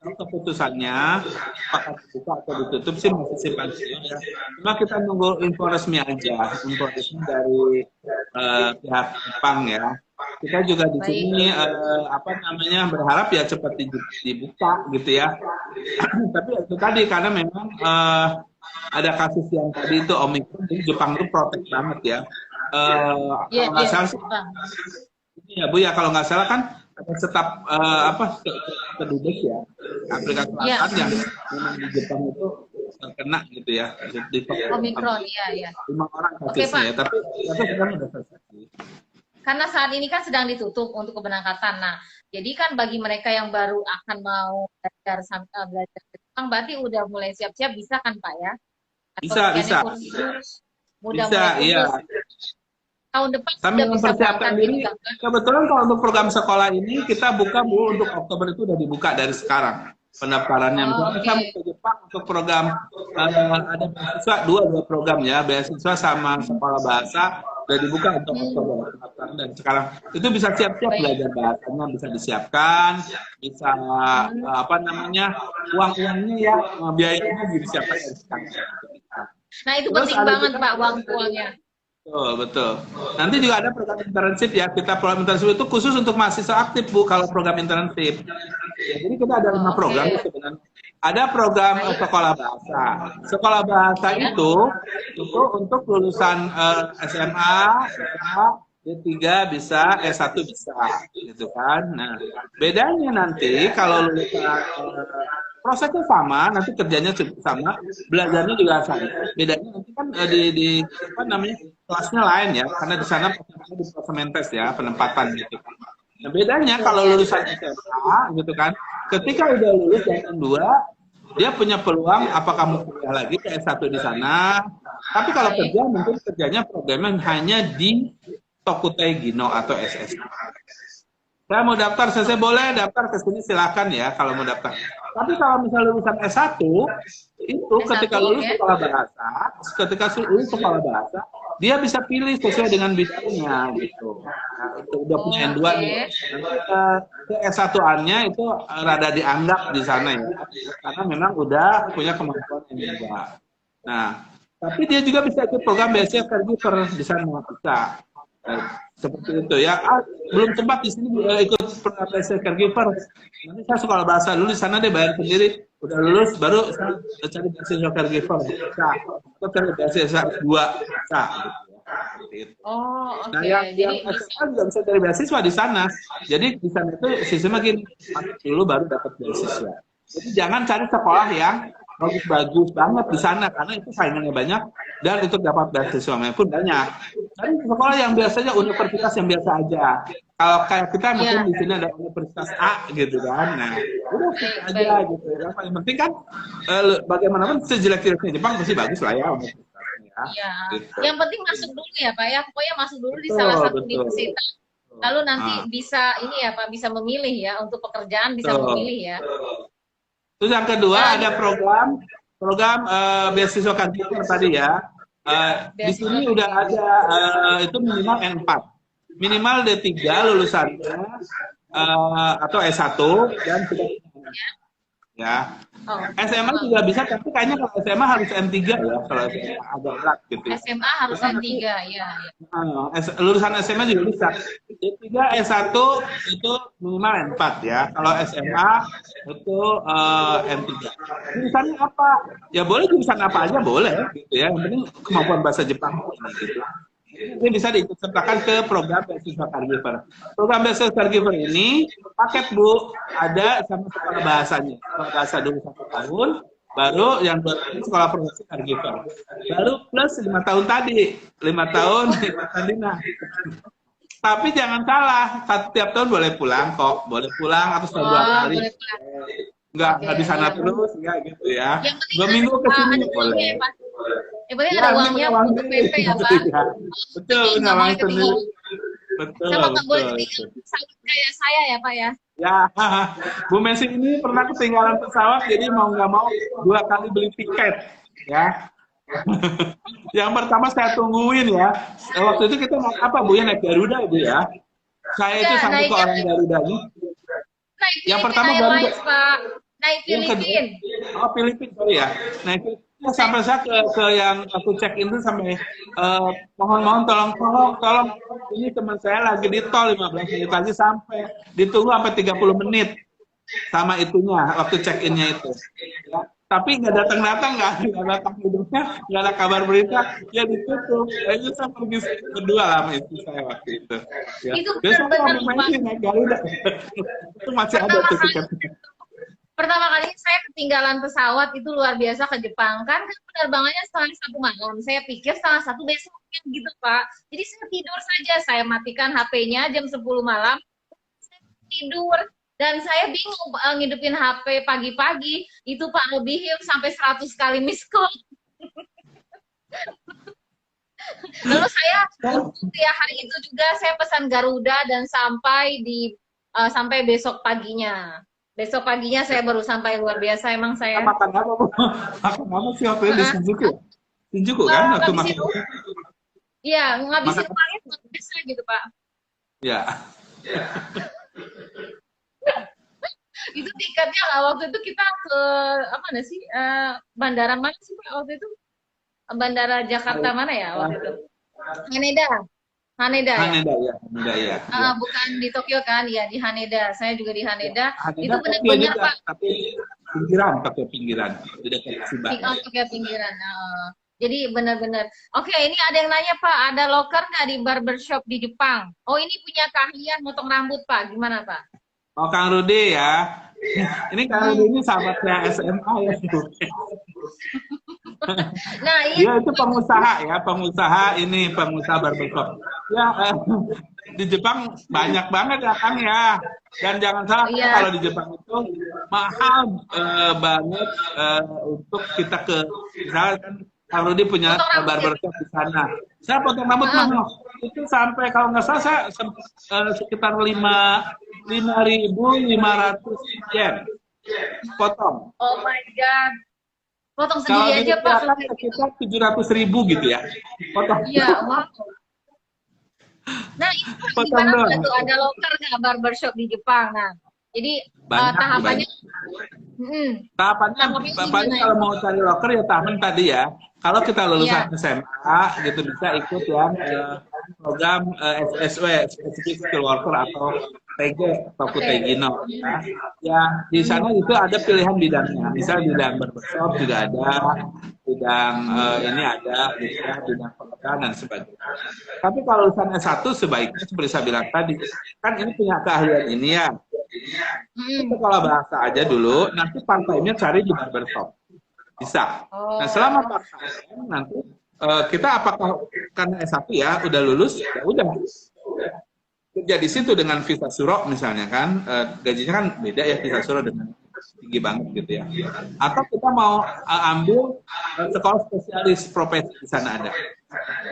keputusannya apakah dibuka atau ditutup sih masih simpang siur ya. Cuma kita nunggu info resmi aja, info resmi dari pihak Jepang ya. Kita juga di sini berharap ya cepat dibuka gitu ya. Tapi itu tadi karena memang ada kasus yang tadi itu Omikron, jadi Jepang itu protek banget ya. Kalau nggak salah sih, ini ya Bu ya, kalau nggak salah kan ada staf kedubes ya Afrika Selatan yang memang di Jepang itu terkena gitu ya di Omikron, iya. 5 orang kasusnya ya, tapi sekarang udah selesai. Karena saat ini kan sedang ditutup untuk keberangkatan. Nah, jadi kan bagi mereka yang baru akan mau belajar ke Jepang, berarti udah mulai siap-siap, bisa kan Pak ya? Bisa. Bisa, iya. Tahun depan sambil sudah bisa mempersiapkan diri. Kebetulan kalau untuk program sekolah ini kita buka Bu, untuk Oktober itu udah dibuka dari sekarang pendaftarannya. Misalnya kita mau ke Jepang untuk program ada beasiswa dua program ya, beasiswa sama sekolah bahasa udah dibuka untuk Oktober pendaftaran, dan sekarang itu bisa siap-siap belajar bahasanya, bisa disiapkan, bisa uang-uangnya ya, biayanya disiapkan dari sekarang. Nah itu penting banget Pak, uangnya. Betul. Nanti juga ada program internship ya. Kita program internship itu khusus untuk mahasiswa aktif Bu, kalau program internship. Ya, jadi kita ada 5 program sebenarnya. Ada program sekolah bahasa. Sekolah bahasa itu untuk lulusan SMA, D3 bisa, S1 bisa, gitu kan. Nah, bedanya nanti kalau lulusan prosesnya sama, nanti kerjanya sama, belajarnya juga sama. Bedanya nanti kan di kelasnya lain ya, karena di sana di placement test ya, penempatan gitu. Nah, bedanya kalau lulusan SMA gitu kan, ketika udah lulus yang kedua, dia punya peluang apakah mau kuliah lagi ke S1 di sana. Tapi kalau kerja mungkin kerjanya programnya hanya di Tokutai Gino atau SS. Saya mau daftar, saya boleh daftar ke sini, silakan ya kalau mau daftar. Tapi kalau misalnya lulusan S1, itu ketika lulus sekolah bahasa, dia bisa pilih sesuai dengan bidangnya gitu. Nah, udah punya N2 nih. Ke S1-nya itu rada dianggap di sana ya. Karena memang udah punya kemampuan yang juga. Nah, tapi dia juga bisa ikut program BSc Caregiver di sana, bisa. Seperti itu ya. Belum sempat di sini ikut program BSc Caregiver. Nanti saya sekolah bahasa dulu di sana, deh bayar sendiri. Udah lulus baru saya cari beasiswa Caregiver. Nah, atau cari beasiswa 2. Nah, gitu. Oh, oke. Nah, yang SMA juga bisa dari beasiswa di sana. Jadi di sana itu sistemnya gini, masuk dulu baru dapat beasiswa. Jadi jangan cari sekolah yang bagus-bagus banget di sana, karena itu saingannya banyak, dan untuk dapat beasiswa pun banyak. Cari sekolah yang biasanya universitas yang biasa aja. Kalau kayak kita mungkin di sini ada universitas A gitu kan. Nah, udah aja gitu. Yang paling penting kan bagaimanapun sejelek-jeleknya Jepang pasti bagus lah ya universitasnya. Iya. Gitu. Yang penting masuk dulu ya Pak ya. Pokoknya masuk dulu di salah satu universitas. Lalu nanti bisa ini ya Pak, bisa memilih ya, untuk pekerjaan bisa memilih ya. Terus yang kedua ada program beasiswa Caregiver tadi ya. Di sini udah ada itu minimal N4. Minimal D3 lulusannya, atau S1 dan sudah ya. Oh. SMA juga bisa, tapi kayaknya kalau SMA harus M3 ya, kalau SMA agak berat gitu. SMA harus M3 ya. Lulusan SMA juga bisa. S3, S1 itu minimal M4 ya. Kalau SMA itu M3. Jurusannya apa? Ya boleh jurusan apa aja boleh gitu ya. Yang penting kemampuan bahasa Jepang gitu. Ini bisa diikutsertakan ke program beasiswa caregiver. Program beasiswa caregiver ini paket Bu, ada sama sekolah bahasanya. Sekolah bahasa dulu 1 tahun, baru yang 2 tahun sekolah profesi caregiver. Baru plus 5 tahun tadi, 5 tahun ikatan dinas. Tapi jangan salah, tiap tahun boleh pulang kok, boleh pulang atau setahun 2 kali. Nggak di sana terus, ya gitu ya. 2 minggu ke sini boleh. Yang penting ada uangnya untuk PP ya Pak. Ya. Betul, uang sendiri. Betul. Sama nggak boleh ketinggalan kayak saya ya Pak ya. Ya, Bu Messi ini pernah ketinggalan pesawat, jadi mau nggak mau 2 kali beli tiket, ya. Yang pertama saya tungguin ya. Waktu itu kita naik apa Bu ya, naik Garuda Bu ya. Saya itu sampai ke orang Garuda ini. Yang pertama Garuda. Pak. Naik Filipin. Oh Filipin, sorry ya. Naik sampai saya ke yang aku check in itu sampai mohon tolong ini teman saya lagi di tol 15 menit lagi sampai, ditunggu sampai 30 menit sama itunya waktu check innya itu ya. Tapi nggak datang nggak datang hidupnya, nggak ada kabar berita, ya ditutup. Itu saya pergi berdua lah sama istri saya waktu itu ya. Itu Besok benar-benar naik Garuda itu masih ada tuh tiketnya. Pertama kali saya ketinggalan pesawat itu luar biasa ke Jepang. Kan penerbangannya setengah 1 malam. Saya pikir setengah 1 besoknya gitu, Pak. Jadi saya tidur saja. Saya matikan HP-nya jam 10 malam. Saya tidur. Dan saya bingung ngidupin HP pagi-pagi. Itu Pak lebihin sampai 100 kali miss call. Lalu saya ya hari itu juga saya pesan Garuda dan sampai besok paginya. Besok paginya saya baru sampai, luar biasa emang saya. Makan apa Bu? Makan apa sih waktu itu di Shinjuku? Shinjuku kan waktu makan. Iya, ngabisin uangnya luar biasa gitu Pak. Ya. Itu tiketnya lah waktu itu kita ke apa sih bandara mana sih Pak waktu itu? Bandara Jakarta mana ya waktu itu? Haneda ya. Bukan di Tokyo kan? Ya di Haneda. Saya juga di Haneda. Itu benar-benar Pak. Tapi pinggiran. Di dekat Shiba. Tokyo pinggiran. Jadi benar-benar. Oke, ini ada yang nanya Pak, ada loker nggak di barbershop di Jepang? Oh ini punya keahlian motong rambut Pak, gimana Pak? Oh Kang Rudi ya. Ini Kang Rudi ini sahabatnya SMA ya. Nah, dia itu pengusaha barbershop. Ya, di Jepang banyak banget ya Kang ya. Dan jangan salah kalau di Jepang itu mahal banget untuk kita ke misalkan Kang Rudi punya barbershop di sana. Saya potong rambut mahal. Itu sampai kalau nggak salah saya sekitar 5.500 yen potong. Oh my God. Potong sendiri aja Pak. Sekitar 700.000 gitu ya. Potong. Iya, wow. Nah, itu gimana tuh ada loker nggak barbershop di Jepang? Nah, jadi tahapannya paling kalau mau cari loker ya tahapan tadi ya. Kalau kita lulusan SMA gitu bisa ikut yang program SSW Specific Skill Worker atau TG atau Kutegino ya. Yang di sana itu ada pilihan bidangnya. Misal bidang barbershop juga ada, bidang ini ada, bidang pekerjaan dan sebagainya. Tapi kalau lulusan S1 sebaiknya seperti saya bilang tadi, kan ini punya keahlian ini ya. Itu kalau bahasa aja dulu, nanti part-time-nya cari di barbershop. Bisa. Nah, selama part-time nanti kita apakah karena S1 ya, udah lulus, ya udah. Kerja di situ dengan visa suro misalnya kan, gajinya kan beda ya visa suro dengan tinggi banget gitu ya. Atau kita mau ambil sekolah spesialis profesi di sana ada.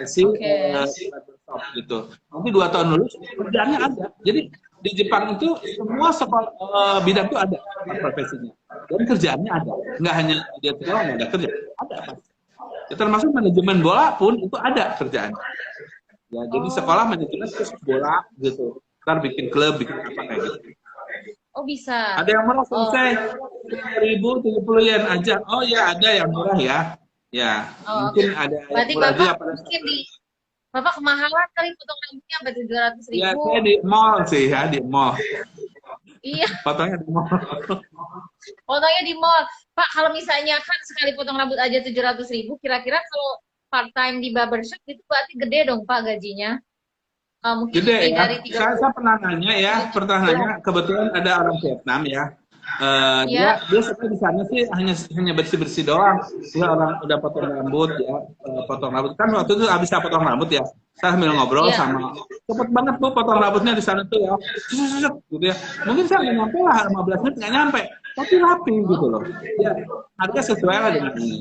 Barbershop gitu. Nanti 2 tahun lulus, kerjaannya ada. Jadi di Jepang itu semua sekolah bidang itu ada profesinya dan kerjaannya ada, nggak hanya dia sekolah nggak ada kerja, ada pasti. Ya, termasuk manajemen bola pun itu ada kerjaan. Ya jadi sekolah manajemen terus bola gitu, ntar bikin klub bikin apa kayak gitu. Oh bisa. Ada yang murah Oh, selesai 1.070 yen aja. Oh ya, ada yang murah ya. Ya, oh oke. mungkin ada yang Berarti murah Bapak juga pada mungkin saat di Bapak kemahalan kali potong rambutnya sampai 700 ya ribu. saya di mall sih ya, di mall. Iya, Potongnya di mall. potongnya di mall. Pak, kalau misalnya kan sekali potong rambut aja 700 ribu, kira-kira kalau part time di barbershop itu berarti gede dong Pak gajinya. Mungkin Gede lebih ya. dari tiga Saya puluh pernah nanya ya, pernah bulan. nanya kebetulan ada orang Vietnam ya. Dia Ya, dia sebenarnya di sana sih hanya bersih bersih doang. Dia orang udah potong rambut ya, potong rambut kan waktu itu habis saya potong rambut ya. Saya sambil ngobrol iya. sama cepet banget bu potong rambutnya di sana tuh ya, gitu ya. Mungkin saya nggak nyampe lah 15 menit nggak nyampe, tapi rapi gitu loh. Ya harga sesuai lah dengan ini.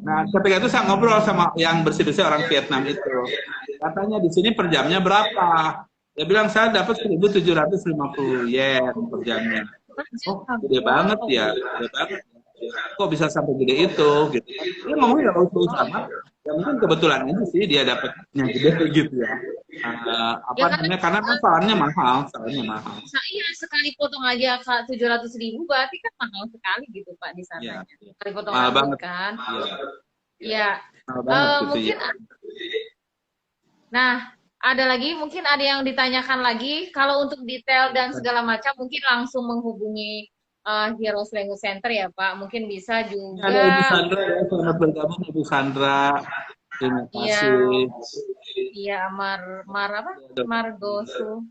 Nah ketika itu saya ngobrol sama yang bersih bersih orang Vietnam itu. Katanya di sini per jamnya berapa? Dia bilang saya dapat 1.750 yen per jamnya. Oh, gede banget Wow. ya, gede banget. Kok bisa sampai gede itu gitu kan. Dia ngomongnya gak bagus-bagus Oh, amat. Ya mungkin kebetulan aja sih dia dapatnya gede gitu ya. Apa ya karena namanya? Karena kan salonnya mahal, salonnya mahal. saya sekali potong aja Kak 700 ribu berarti kan mahal sekali gitu Pak di Iya, sananya. iya. Sekali potong Mahal rambut banget. kan. Iya, Iya. mahal banget gitu ya. Mungkin nah ada lagi mungkin ada yang ditanyakan lagi kalau untuk detail dan segala macam mungkin langsung menghubungi Heroes Language Center ya Pak. Mungkin bisa Ini ada juga Ibu Sandra ya, selamat bergabung Ibu Sandra. Terima iya kasih. iya Mar apa? Margosu.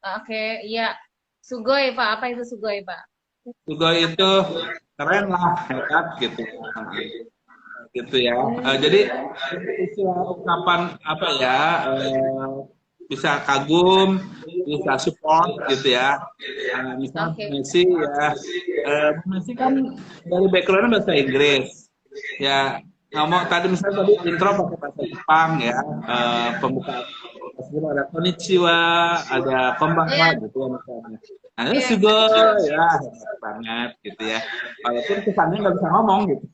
Oke, iya. Sugoi Pak. Apa itu Sugoi Pak? Juga itu keren lah, hebat gitu. Gitu ya. Jadi istilah ungkapan apa ya? Bisa kagum, bisa support gitu ya. Misal Oke. Messi ya, Messi kan dari backgroundnya bahasa Inggris. Ya ngomong tadi misalnya tadi intro pakai bahasa Jepang ya, pembukaan ada konnichiwa, ada konbanwa Iya, gitu ya misalnya. Nah, itu iya. juga ya hebat banget gitu ya. Walaupun kesannya nggak bisa ngomong gitu.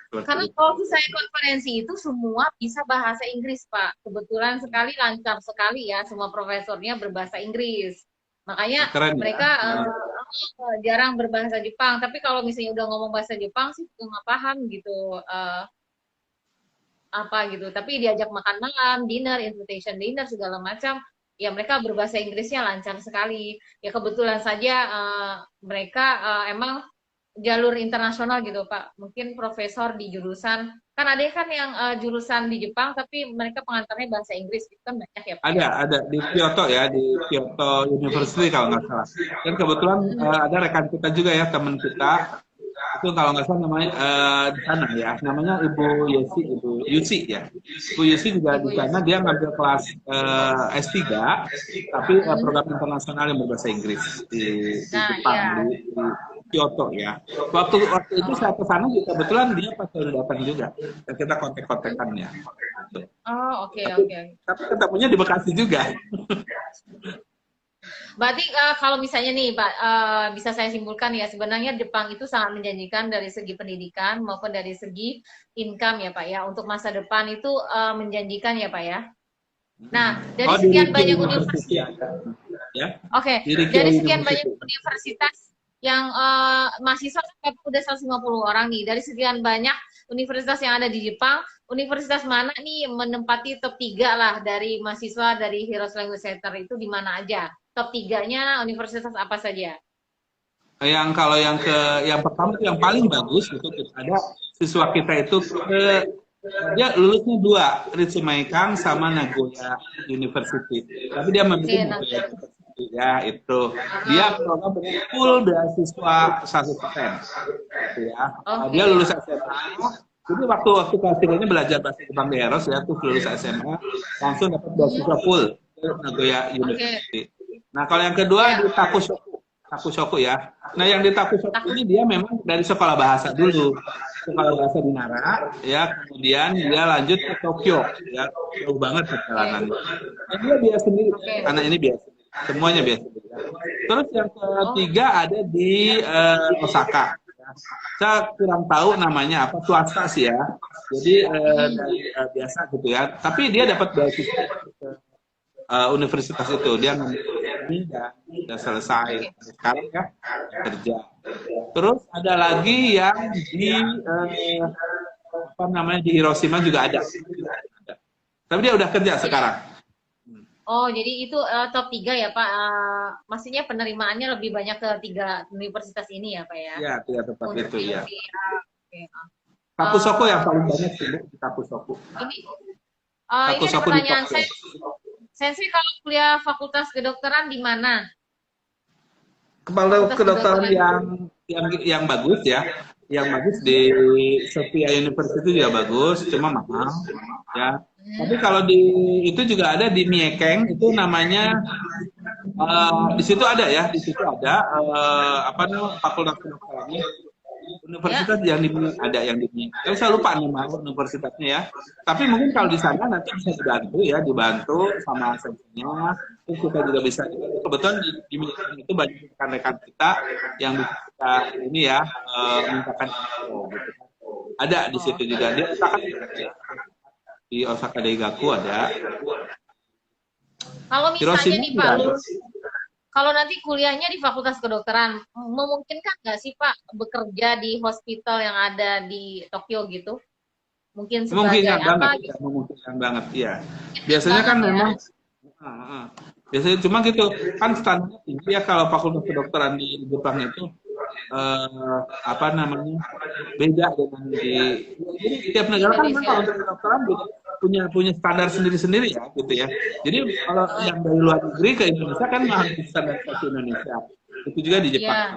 Seperti Karena itu. waktu saya konferensi itu semua bisa bahasa Inggris, Pak. Kebetulan sekali, lancar sekali ya, semua profesornya berbahasa Inggris. Makanya Keren ya. mereka jarang berbahasa Jepang. Tapi kalau misalnya udah ngomong bahasa Jepang sih juga nggak paham gitu. Apa gitu. Tapi diajak makan malam, dinner, invitation dinner, segala macam. Ya mereka berbahasa Inggrisnya lancar sekali. Ya kebetulan saja mereka emang jalur internasional gitu Pak. Mungkin profesor di jurusan kan ada kan yang jurusan di Jepang tapi mereka pengantarnya bahasa Inggris itu kan banyak ya Pak ya. Ada di Kyoto ya, di Kyoto University kalau nggak salah. Dan kebetulan ada rekan kita juga ya, teman kita itu kalau nggak salah namanya di sana ya, namanya Ibu Yesi, Ibu Yusi ya. Ibu Yusi juga Ibu di sana Yus. dia ngambil kelas S3, tapi program internasional yang berbahasa Inggris di Nah Jepang iya. di Kyoto ya. Waktu itu saya ke sana juga kebetulan dia pas udah datang juga. Dan kita kontak-kontakan ya. Oh oke Tapi, oke. tapi ketemunya di Bekasi juga. Berarti kalau misalnya nih Pak bisa saya simpulkan ya sebenarnya Jepang itu sangat menjanjikan dari segi pendidikan maupun dari segi income ya Pak ya. Untuk masa depan itu menjanjikan ya Pak ya. Nah, dari Oh, di sekian Rikyo banyak University universitas ada. Ya, Oke, di Rikyo dari sekian banyak University. universitas yang mahasiswa kan udah 150 orang nih. Dari sekian banyak universitas yang ada di Jepang, universitas mana nih menempati top 3 lah dari mahasiswa dari Heroes Language Center itu di mana aja? Top 3-nya universitas apa saja? Kalau yang pertama itu yang paling bagus itu ada siswa kita itu dia lulusnya 2, Ritsumeikan sama Nagoya University. Tapi dia Oke, memilih nah, Nagoya University ya itu. Dia program full beasiswa 100%. Gitu ya. Dia oke, lulus SMA. Jadi waktu kelasnya belajar bahasa Jepang di Eros ya, tuh lulus SMA langsung dapat beasiswa full ke Nagoya oke, University. Nah, kalau yang kedua ya, di Takushoku ya. Nah, yang di Takushoku ini dia memang dari sekolah bahasa dulu. Sekolah bahasa di Nara, ya. Kemudian dia lanjut ke Tokyo, ya. Jauh banget perjalanannya. Nah, dia biasa sendiri. oke, Anak ini biasa. Semuanya biasa sendiri. Terus yang oh, ketiga ada di Osaka. Saya kurang tahu namanya apa, swasta sih ya. Jadi dari, biasa gitu ya. Tapi dia dapat beasiswa universitas itu. Dia ini udah selesai sekarang ya kerja. Terus ada lagi yang di apa namanya di Hiroshima juga ada. Tapi dia udah kerja sekarang. Oh, jadi itu top 3 ya Pak. Maksudnya penerimaannya lebih banyak ke 3 universitas ini ya Pak ya? Iya, tiga tempat Untuk itu ya. Oke. Kapusoko yang paling banyak sih Bu, di Kapusoko. Ini ada Kapusoko di pertanyaan Tokyo. Sensei kalau kuliah Fakultas Kedokteran di mana? Kepala Fakultas kedokteran Kedokteran. yang bagus ya, yang bagus di Sophia University juga bagus, cuma mahal ya. Tapi kalau di itu juga ada di Miekeng, itu namanya di situ ada ya, di situ ada apa namanya Fakultas Kedokterannya. Universitas yang ada yang di Miekeng. Saya lupa nama universitasnya ya. Tapi mungkin kalau di sana nanti bisa dibantu sama sensenya. Terus kita juga bisa kebetulan di Miekeng itu banyak rekan-rekan kita yang bisa ini ya mintakan info gitu. Ada di situ juga di Osaka Daigaku ada. Kalau misalnya nih Pak, Hiroshima kalau nanti kuliahnya di Fakultas Kedokteran, memungkinkan nggak sih Pak bekerja di hospital yang ada di Tokyo gitu? Mungkin sebagai apa gitu? memungkinkan banget, iya. Biasanya kan memang, biasanya cuma gitu, kan standarnya tinggi ya kalau Fakultas Kedokteran di Jepang itu apa namanya beda dengan jadi tiap negara kan memang kalau untuk kedokteran punya standar sendiri-sendiri ya gitu ya. Jadi kalau yang dari luar negeri ke Indonesia kan harus standar ke Indonesia. Itu juga di Jepang.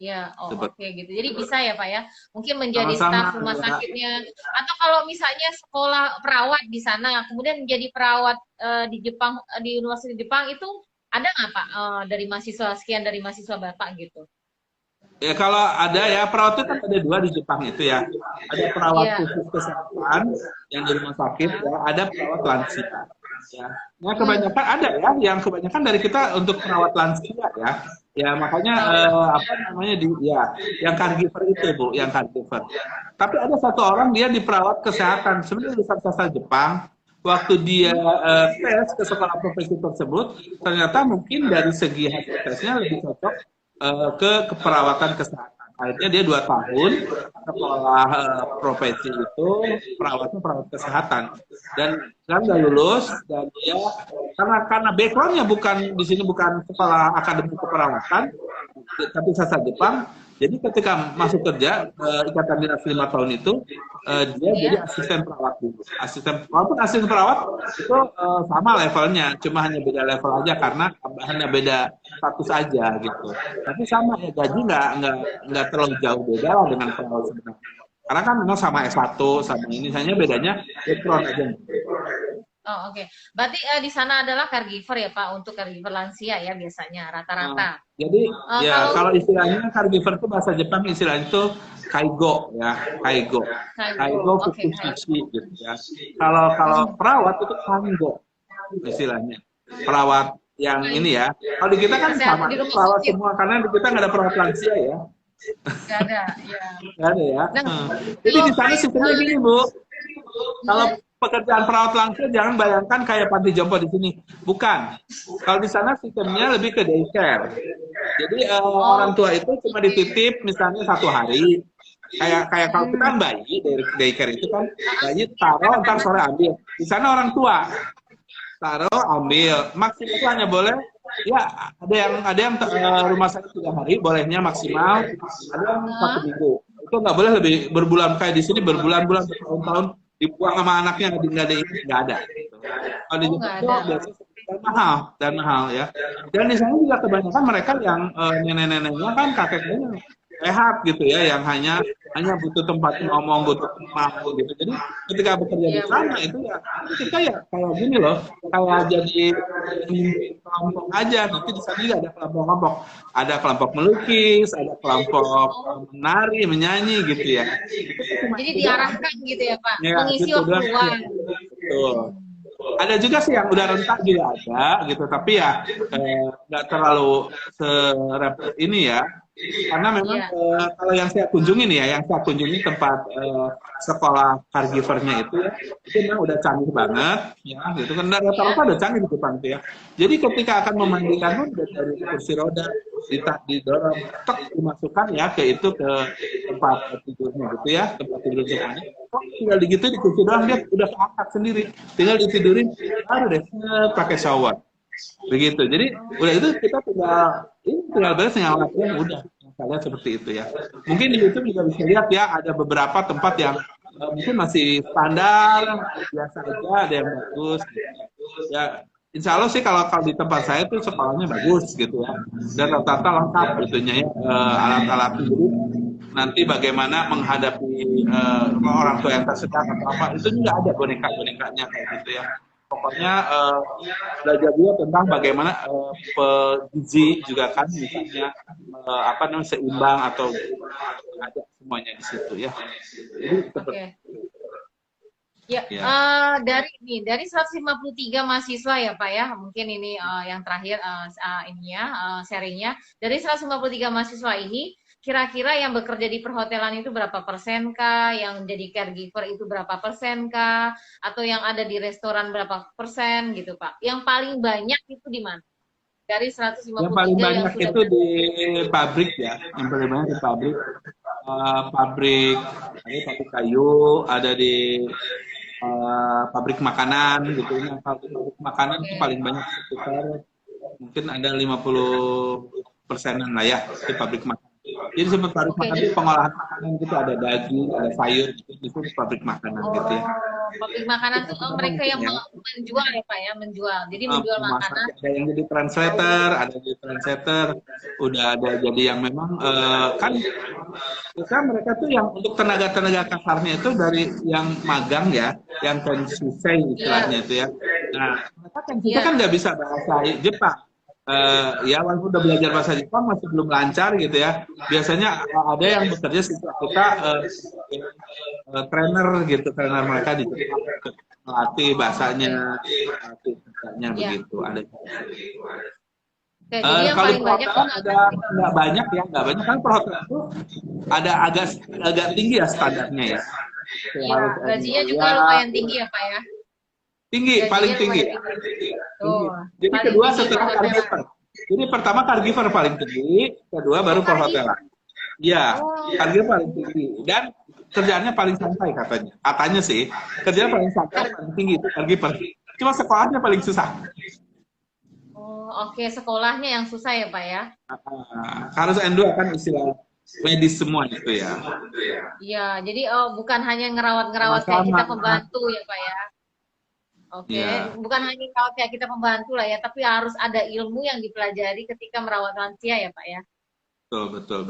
Ya, oke gitu. Jadi bisa ya Pak ya, mungkin menjadi Sama-sama, staf rumah sakitnya. Atau kalau misalnya sekolah perawat di sana, kemudian menjadi perawat di Jepang, di Universitas Jepang itu ada nggak Pak dari mahasiswa sekian dari mahasiswa Bapak gitu? Ya kalau ada ya perawat itu kan ada 2 di Jepang itu ya. Ada perawat khusus kesehatan yang di rumah sakit ya, ada perawat lansia. Ya. Nah kebanyakan ada ya, yang kebanyakan dari kita untuk perawat lansia ya. Ya makanya apa namanya yang caregiver itu Bu, yang caregiver. Tapi ada satu orang dia di perawat kesehatan sebenarnya di Universitas Jepang. Waktu dia tes ke sekolah profesi tersebut, ternyata mungkin dari segi hasil tesnya lebih cocok ke keperawatan kesehatan. Akhirnya dia 2 tahun sekolah profesi itu perawatnya perawat kesehatan dan nggak lulus dan dia karena backgroundnya di sini bukan sekolah akademi keperawatan tapi sastra Jepang. Jadi ketika masuk kerja ikatan dinas 5 tahun itu dia jadi asisten perawat dulu. Walaupun asisten perawat itu sama levelnya, cuma hanya beda level aja karena hanya beda status aja gitu. Tapi sama ya gaji nggak terlalu jauh beda lah dengan perawat sebenarnya. Karena kan memang sama S1 sama ini hanya bedanya background aja. Oh, oke. Berarti di sana adalah caregiver ya Pak, untuk caregiver lansia ya biasanya rata-rata. Jadi kalau istilahnya caregiver itu bahasa Jepang istilahnya itu kaigo ya, kaigo fukushi gitu ya. Kalau perawat itu kango istilahnya. Perawat yang ini ya. Kalau di kita kan sama perawat semua karena di kita nggak ada perawat lansia ya. Nggak ada, ya. Nggak ada ya. Jadi di sana sistemnya gini Bu. Kalau pekerjaan perawat lansia jangan bayangkan kayak panti jompo di sini. Bukan. Kalau di sana sistemnya lebih ke daycare. Jadi orang tua itu cuma dititip misalnya 1 hari. Kayak kalau kita kan bayi dari daycare itu kan bayi taruh ntar sore ambil. Di sana orang tua taruh ambil. Maksimal itu hanya boleh ya ada yang rumah sakit 3 hari bolehnya maksimal. Ada yang 1 minggu. Itu nggak boleh lebih berbulan kayak di sini berbulan-bulan bertahun-tahun dibuang sama anaknya nggak ada ini nggak ada. Kalau di Jepang itu biasanya dan mahal ya. Dan di sana juga kebanyakan mereka yang nenek-neneknya kan kakeknya sehat gitu ya, yang hanya butuh tempat ngomong, butuh tempat gitu. Jadi ketika bekerja di sana itu ya kita ya kayak gini loh, kayak jadi kelompok aja. Nanti di sana juga ada kelompok-kelompok, ada kelompok melukis, ada kelompok menari, menyanyi gitu ya. Jadi diarahkan gitu ya Pak, ya, mengisi gitu, waktu luang. Betul. Ada juga sih yang udah rentak juga ada gitu, tapi ya nggak terlalu ini ya. Karena memang Iya. kalau yang saya kunjungi nih ya, yang saya kunjungi tempat sekolah caregivernya itu ya, itu memang udah canggih banget, ya, gitu kan. Dan Iya. rata-rata udah canggih di Jepang tuh ya. Jadi ketika akan memandikan pun udah dari kursi roda, didorong, tek, dimasukkan ya ke tempat tidurnya gitu ya, tempat tidur semuanya. Kok tinggal digitu di kursi doang dia udah keangkat sendiri, tinggal ditidurin, baru deh pakai shower. Begitu. Jadi udah itu kita tinggal beres tinggal latihan udah. Misalnya seperti itu ya. Mungkin di YouTube juga bisa lihat ya ada beberapa tempat yang mungkin masih standar biasa aja, ada yang bagus. Ya, insya Allah sih kalau di tempat saya tuh sekolahnya bagus gitu ya. Dan rata-rata lengkap gitunya ya alat-alatnya. Jadi nanti bagaimana menghadapi orang tua yang tersedak atau apa itu juga ada boneka-bonekanya kayak gitu ya. Pokoknya belajar juga tentang bagaimana gizi juga kan misalnya apa namanya seimbang atau ada semuanya di situ ya. Jadi seperti Ya, ya. dari 153 mahasiswa ya Pak ya, mungkin ini yang terakhir serinya. Dari 153 mahasiswa ini, kira-kira yang bekerja di perhotelan itu berapa persen kah? Yang jadi caregiver itu berapa persen kah? Atau yang ada di restoran berapa persen gitu Pak? Yang paling banyak itu di mana? Dari Yang paling 153 yang banyak sudah itu di pabrik ya, yang paling banyak di pabrik. Pabrik ada pabrik kayu, ada di pabrik makanan gitu ya. Pabrik makanan itu paling banyak sekitar mungkin ada 50%-an lah ya di pabrik makanan. Jadi seperti pabrik makanan itu pengolahan makanan gitu ada daging, ada sayur gitu, itu pabrik makanan gitu ya. pabrik makanan tuh mereka yang menjual ya Pak ya, menjual. Jadi menjual makanan. Ada yang jadi translator, udah ada jadi yang memang kan mereka tuh yang untuk tenaga-tenaga kasarnya itu dari yang magang ya, yang konsisten istilahnya itu ya. Nah, mereka kan kita kan nggak bisa bahasa Jepang. Ya walaupun udah belajar bahasa Jepang masih belum lancar gitu ya. Biasanya ada yang bekerja kita trainer mereka di Jepang melatih bahasanya, begitu ada. Oke, jadi yang kalau paling banyak tuh nggak banyak kan perhotelan itu ada agak tinggi ya standarnya ya. Iya, gajinya juga lumayan tinggi ya Pak ya. Tinggi, paling tinggi. Jadi kedua setelah caregiver. Jadi pertama caregiver paling tinggi, kedua baru perhotelan. Iya, caregiver paling tinggi dan kerjaannya paling santai katanya. Katanya sih, kerjanya paling santai, paling tinggi itu caregiver. Cuma sekolahnya paling susah. Oke, sekolahnya yang susah ya Pak ya? Harus N2 kan istilah medis semua itu ya. Iya, jadi bukan hanya ngerawat-ngerawat kayak kita pembantu ya Pak ya? Oke, bukan hanya ngerawat kayak kita pembantu lah ya, tapi harus ada ilmu yang dipelajari ketika merawat lansia ya Pak ya? Betul.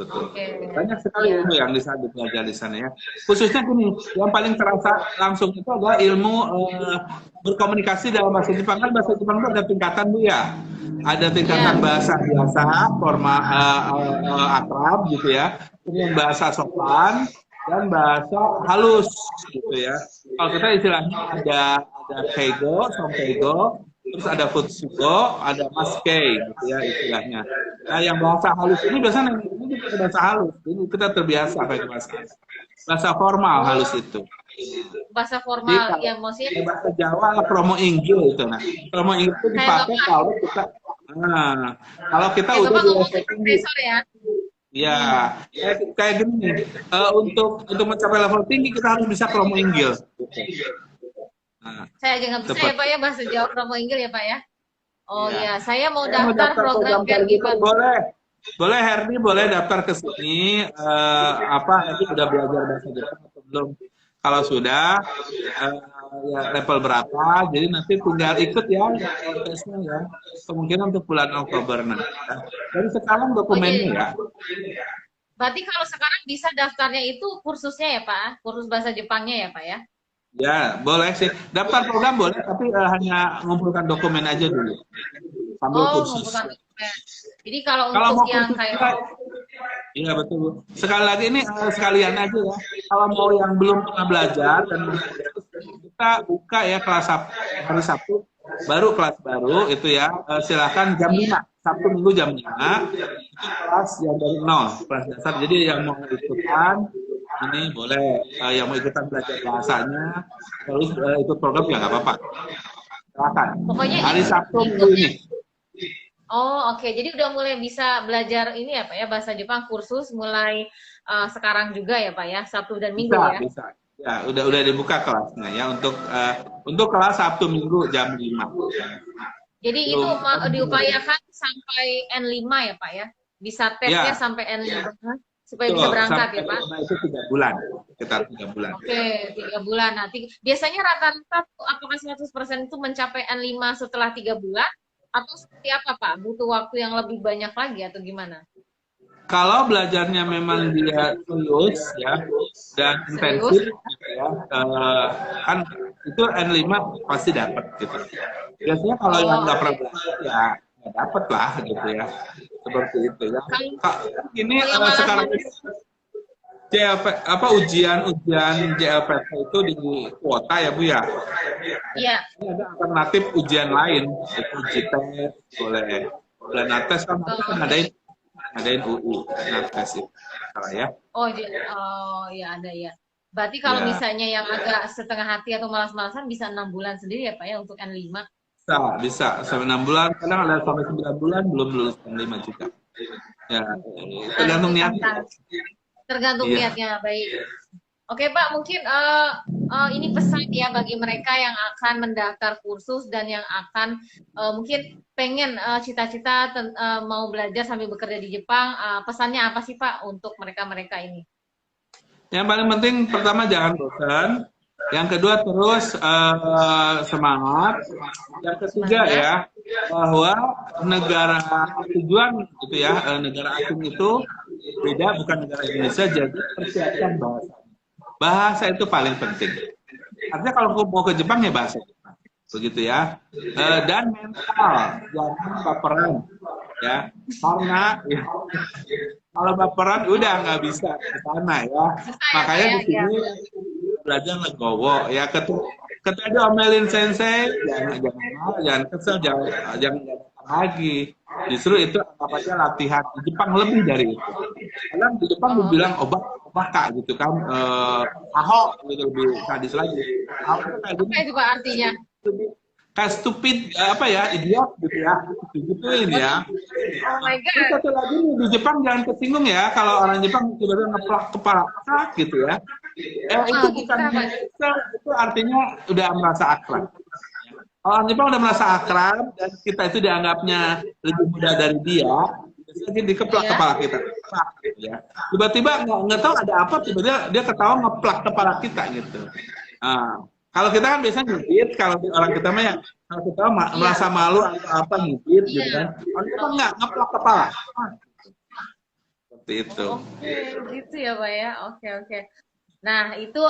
Banyak sekali ilmu yang bisa dipelajari di sana ya. Khususnya gini, yang paling terasa langsung itu adalah ilmu berkomunikasi dalam bahasa Jepang. Kan bahasa Jepang itu ada tingkatan Bu ya. Ada tingkatan bahasa biasa, formal, akrab gitu ya. Kemudian bahasa sopan dan bahasa halus gitu ya. Kalau kita istilahnya ada keigo, sompeigo, terus ada futsugo, ada maskei gitu ya istilahnya. Nah yang bahasa halus ini biasanya ini bahasa halus, ini kita terbiasa pakai bahasa formal halus itu. Bahasa formal ya maksudnya. Bahasa Jawa promo inggil itu. Nah promo inggil itu dipakai kalau kita, kalau kita udah di level tinggi. Ya, kayak gini. Untuk mencapai level tinggi kita harus bisa promo inggil. Saya aja nggak bisa ya Pak ya bahasa Jawa promo inggil ya Pak ya. Oh ya, saya mau daftar program caregiver. Boleh Herdi, boleh daftar ke sini. Nanti udah belajar bahasa Jepang atau belum? Kalau sudah, ya level berapa? Jadi nanti tinggal ikut ya tesnya ya. Kemungkinan untuk bulan Oktober nanti. Dari sekarang dokumennya ya. Berarti kalau sekarang bisa daftarnya itu kursusnya ya Pak? Kursus bahasa Jepangnya ya Pak ya? Ya, boleh sih. Daftar program boleh, tapi hanya ngumpulkan dokumen aja dulu. Sambil kursus. Ngumpulkan dokumen. Jadi kalau untuk yang kayak... Iya, betul. Sekali lagi ini sekalian aja ya. Kalau mau yang belum pernah belajar, dan kita buka ya kelas hari Sabtu, baru kelas baru itu ya. Silakan jam 5. Sabtu Minggu jam 5. kelas yang dari nol, kelas dasar. Jadi yang mau ikutan ini boleh, yang mau ikutan belajar bahasanya, terus ikut program ya nggak apa-apa. Silakan. Pokoknya Hari Sabtu minggu ikutnya. ini. Oh, oke. Jadi udah mulai bisa belajar ini ya, Pak ya, bahasa Jepang kursus mulai sekarang juga ya, Pak ya, Sabtu dan Minggu Bisa, ya. bisa. Ya, udah dibuka kelasnya ya untuk kelas Sabtu Minggu jam 5. Jadi itu diupayakan sampai N5 ya, Pak ya. Bisa tesnya Ya, sampai N5 supaya bisa berangkat ya, Pak. Itu 3 bulan, sekitar 3 bulan. Oke, 3 bulan. Nanti biasanya rata-rata apakah 100% itu mencapai N5 setelah 3 bulan atau seperti apa, Pak? Butuh waktu yang lebih banyak lagi atau gimana? Kalau belajarnya memang dia serius ya dan intensif gitu ya, kan itu N5 pasti dapat gitu. Biasanya kalau yang nggak pernah belajar ya nggak dapat lah gitu ya, seperti itu ya. Ini sekarang ujian JLPT itu di kuota ya Bu ya. Iya. Ini ada alternatif ujian lain, itu uji tes boleh nates kan ngadain UI nates itu salah ya. Oh ya ada ya. Berarti kalau Ya. misalnya yang agak setengah hati atau malas-malasan bisa 6 bulan sendiri ya Pak ya untuk N5? Bisa sampai 6 bulan, kadang ada sampai 9 bulan belum lulus N5 juga. Ya, tergantung niatnya. Tergantung niatnya, baik. Oke Pak, mungkin ini pesan ya bagi mereka yang akan mendaftar kursus dan yang akan mungkin pengen cita-cita mau belajar sambil bekerja di Jepang, pesannya apa sih Pak untuk mereka-mereka ini? Yang paling penting pertama jangan bosan, yang kedua terus semangat, yang ketiga ya bahwa negara tujuan gitu ya, negara asing itu beda, bukan negara Indonesia, jadi persiapkan bahasa itu paling penting. Artinya kalau mau ke Jepang ya bahasa Jepang, begitu ya. Dan mental, jangan baperan, ya. Karena ya, kalau baperan udah nggak bisa ke sana ya. Makanya di sini belajar legowo ya. Ketika diomelin sensei, jangan kesel, jangan lagi. Justru itu apa latihan di Jepang lebih dari itu. Karena di Jepang dibilang obat kak gitu kan, ahok gitu lebih sadis lagi. Apa itu Pak artinya? Kayak stupid idiot gitu ya, gituin ya. Oh my God. Terus satu lagi nih, di Jepang jangan kesinggung ya kalau orang Jepang tiba-tiba ngeplak kepala gitu ya. Itu bukan itu artinya udah merasa akrab. Orang Jepang udah merasa akrab dan kita itu dianggapnya lebih muda dari dia, biasanya dikeplak kepala kita, gitu ya. Tiba-tiba nggak tahu ada apa, tiba-tiba dia ketawa ngeplak kepala kita gitu. Kalau kita kan biasanya nyubit, kalau orang kita mah yang kalau kita merasa malu atau apa nyubit gitu kan. Orang Jepang nggak ngeplak kepala. Seperti itu. Oke, gitu ya Pak ya. Oke. Nah, itu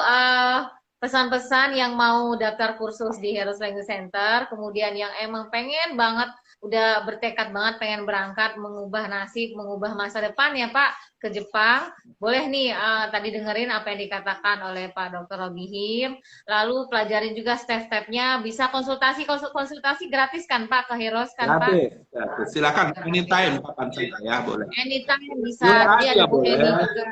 pesan-pesan yang mau daftar kursus di Heroes Language Center, kemudian yang emang pengen banget, udah bertekad banget pengen berangkat, mengubah nasib, mengubah masa depan ya Pak, ke Jepang. Boleh nih tadi dengerin apa yang dikatakan oleh Pak Dr. Robihim, lalu pelajarin juga step-stepnya, bisa konsultasi gratis kan Pak ke Heroes kan Pak? Gratis. Silakan anytime kapan saja ya, boleh. Anytime bisa, dia ada Bu Hemi juga.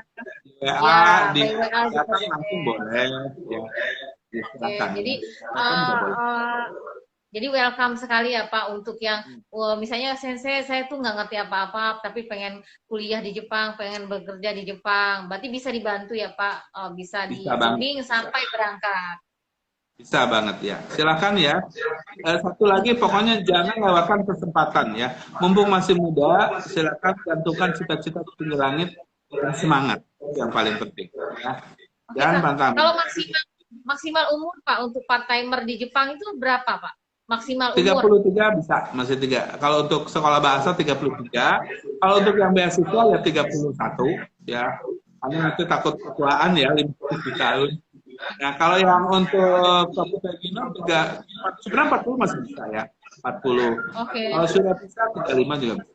WA di datang langsung boleh ya. Jadi welcome sekali ya Pak untuk yang misalnya sensei saya tuh nggak ngerti apa-apa tapi pengen kuliah di Jepang, pengen bekerja di Jepang, berarti bisa dibantu ya Pak, bisa dibimbing sampai berangkat. Bisa banget ya, silakan ya. Satu lagi pokoknya jangan lewatkan kesempatan ya, mumpung masih muda, silakan gantungkan cita-cita tinggi langit dan semangat, yang paling penting ya. Jangan pantang. Kalau maksimal umur Pak untuk part timer di Jepang itu berapa Pak? Maksimal umur? 33 bisa, masih 3. Kalau untuk sekolah bahasa 33, kalau untuk yang beasiswa ya 31 ya. Karena nanti takut ketuaan ya 57 tahun. Nah, kalau yang untuk Kabupaten Gino sebenarnya 40 masih bisa ya. 40. Kalau sudah bisa 35 juga bisa.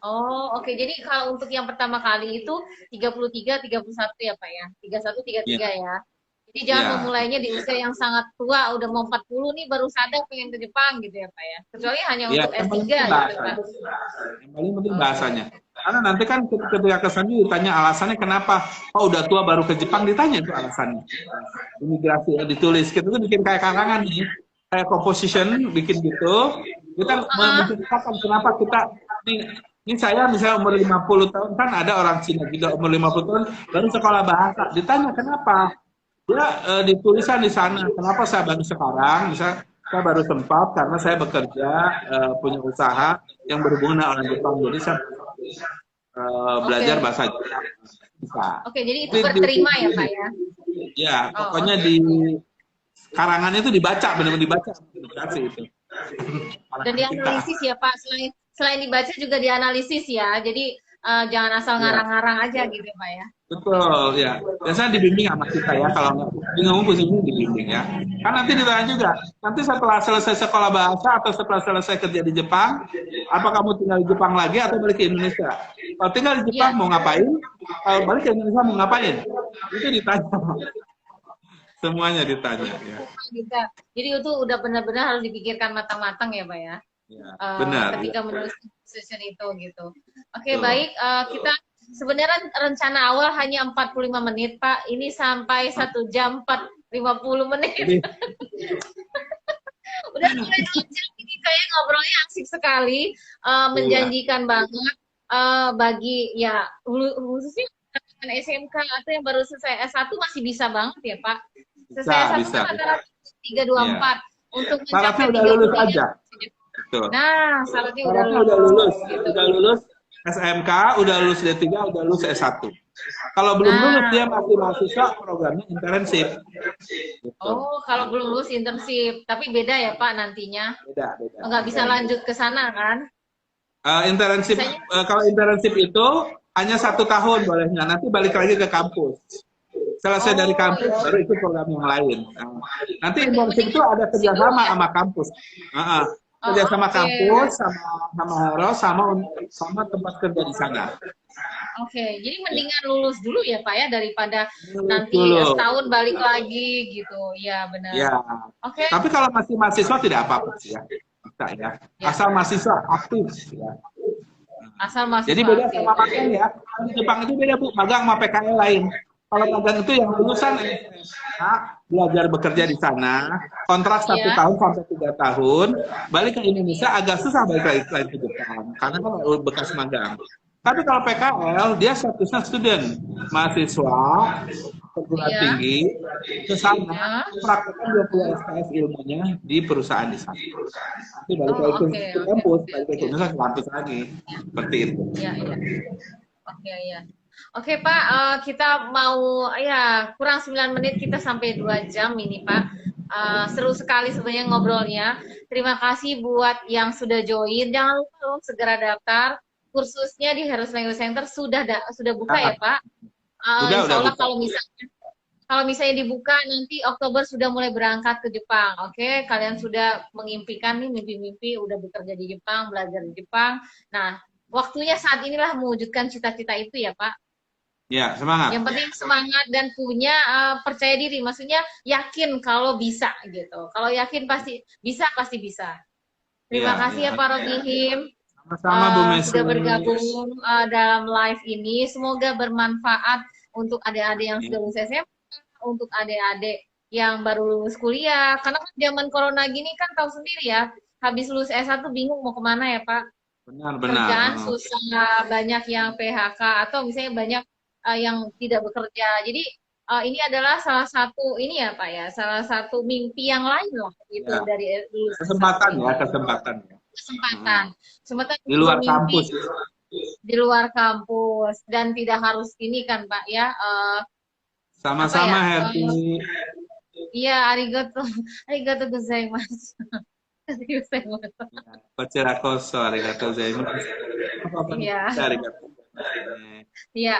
Oh, oke. Jadi kalau untuk yang pertama kali itu 33, 31 ya, Pak ya? 31, 33 ya. Jadi jangan Ya. memulainya di usia yang sangat tua, udah mau 40 nih baru sadar pengen ke Jepang gitu ya Pak ya. Kecuali hanya Ya, untuk yang S3 paling penting gitu Pak. bahasanya. Yang paling penting Oke. bahasanya. Karena nanti kan ketika kesannya ditanya alasannya kenapa, oh udah tua baru ke Jepang, ditanya itu alasannya. Imigrasi ya, ditulis, kita tuh bikin kayak karangan nih, kayak composition, bikin gitu, kita menceritakan kenapa kita, ini saya misalnya umur 50 tahun, kan ada orang Cina juga umur 50 tahun, baru sekolah bahasa, ditanya kenapa, dia ditulisan di sana, kenapa saya baru sekarang, misalnya, saya baru sempat karena saya bekerja, punya usaha yang berhubungan dengan orang Jepang, jadi saya belajar Oke. bahasa Jepang bisa. Oke, jadi itu Tapi berterima ya Pak ya. ya, Oh, pokoknya oke. di karangannya itu dibaca, benar-benar dibaca, dikasih itu. Dan dianalisis ya Pak. Selain dibaca juga dianalisis ya. Jadi jangan asal Ya, ngarang-ngarang aja gitu ya Pak ya. betul ya. Biasanya dibimbing sama kita ya, kalau nggak bingung pusing dibimbing ya. Kan nanti ditanya juga, nanti setelah selesai sekolah bahasa atau setelah selesai kerja di Jepang, apa kamu tinggal di Jepang lagi atau balik ke Indonesia? Kalau tinggal di Jepang Iya, mau ngapain? Kalau balik ke Indonesia mau ngapain? Itu ditanya. Semuanya ditanya ya. bisa. Jadi itu udah benar-benar harus dipikirkan matang-matang ya Pak ya. Ya, benar. Ketika Ya. menulis position itu gitu. Oke, Betul. baik. Kita sebenarnya rencana awal hanya 45 menit, Pak. Ini sampai 1 jam 50 menit. Jadi, Udah mulai 2 jam ini kayak ngobrolnya asik sekali, iya. menjanjikan banget bagi ya khususnya teman SMK atau yang baru selesai S1 masih bisa banget ya, Pak. Selesai S1 Bisa. kan rata-rata 324 untuk Syaratnya mencapai udah lulus 30 aja. Betul. Nah, syaratnya udah Syaratnya udah lulus. gitu. Udah lulus SMK, udah lulus D3, udah lulus S1. Kalau belum Nah. lulus dia masih mahasiswa, programnya internship. Gitu. Oh, kalau belum lulus internship, tapi beda ya Pak nantinya. Beda. Nggak bisa lanjut ke sana kan? Internship, kalau internship itu hanya 1 tahun bolehnya. Nanti balik lagi ke kampus. Selesai dari kampus, baru ikut program yang lain. Nanti internship itu ada kerjasama sama kampus. Kerjasama oke. kampus, sama Hero, sama tempat kerja di sana. Oke, jadi mendingan lulus dulu ya Pak ya daripada Lulus nanti dulu. setahun balik lagi gitu. Ya benar. Ya. Oke. Tapi kalau masih mahasiswa tidak apa-apa sih ya. Bisa ya. Ya. Asal mahasiswa aktif ya. Asal masuk. Jadi beda sama magang ya. Di Jepang itu beda Bu, magang sama PKL lain. Kalau magang itu yang lulusan SMA, belajar bekerja di sana, kontrak 1 Iya. tahun sampai 3 tahun, balik ke Indonesia agak susah balik lagi ke Jepang, karena kan bekas magang. Tapi kalau PKL, dia statusnya student, mahasiswa, perguruan Iya. tinggi, ke sana, Iya. praktekkan 20 SKS ilmunya di perusahaan di sana. Nanti balik Oh, lagi ke oke. kampus, balik ke Indonesia ke kampus lagi. Seperti itu. Iya, iya. Oke, ya. Oke, Pak, kita mau ya kurang 9 menit kita sampai 2 jam ini, Pak. Seru sekali sebenarnya ngobrolnya. Terima kasih buat yang sudah join. Jangan lupa loh segera daftar. Kursusnya di Heroes Language Center sudah buka ya, Pak. Udah Insya Allah buka. kalau misalnya dibuka nanti Oktober sudah mulai berangkat ke Jepang. Oke, kalian sudah mengimpikan nih mimpi-mimpi udah bekerja di Jepang, belajar di Jepang. Nah, waktunya saat inilah mewujudkan cita-cita itu ya, Pak. Ya, semangat. Yang penting semangat dan punya percaya diri, maksudnya yakin kalau bisa gitu. Kalau yakin pasti bisa, pasti bisa. Terima kasih ya Pak Rodihim. Sama-sama Bu Messi. Sudah bergabung dalam live ini. Semoga bermanfaat untuk adik-adik yang sudah lulus SMA, untuk adik-adik yang baru lulus kuliah. Karena kan zaman corona gini kan tahu sendiri ya, habis lulus S1 bingung mau kemana ya Pak. Benar. Kerjaan susah, banyak yang PHK atau misalnya banyak yang tidak bekerja. Jadi ini adalah salah satu ini ya Pak ya, salah satu mimpi yang lain lah itu Ya. dari lulus Kesempatan S1. ya, kesempatan. Kesempatan Di luar bermimpi kampus. di luar kampus dan tidak harus ini kan Pak ya. Sama-sama apa ya, Herti. Iya, arigato gozaimasu. Gozaimasu. Kocerakoso, arigatou gozaimasu. Iya. Arigatou. Iya.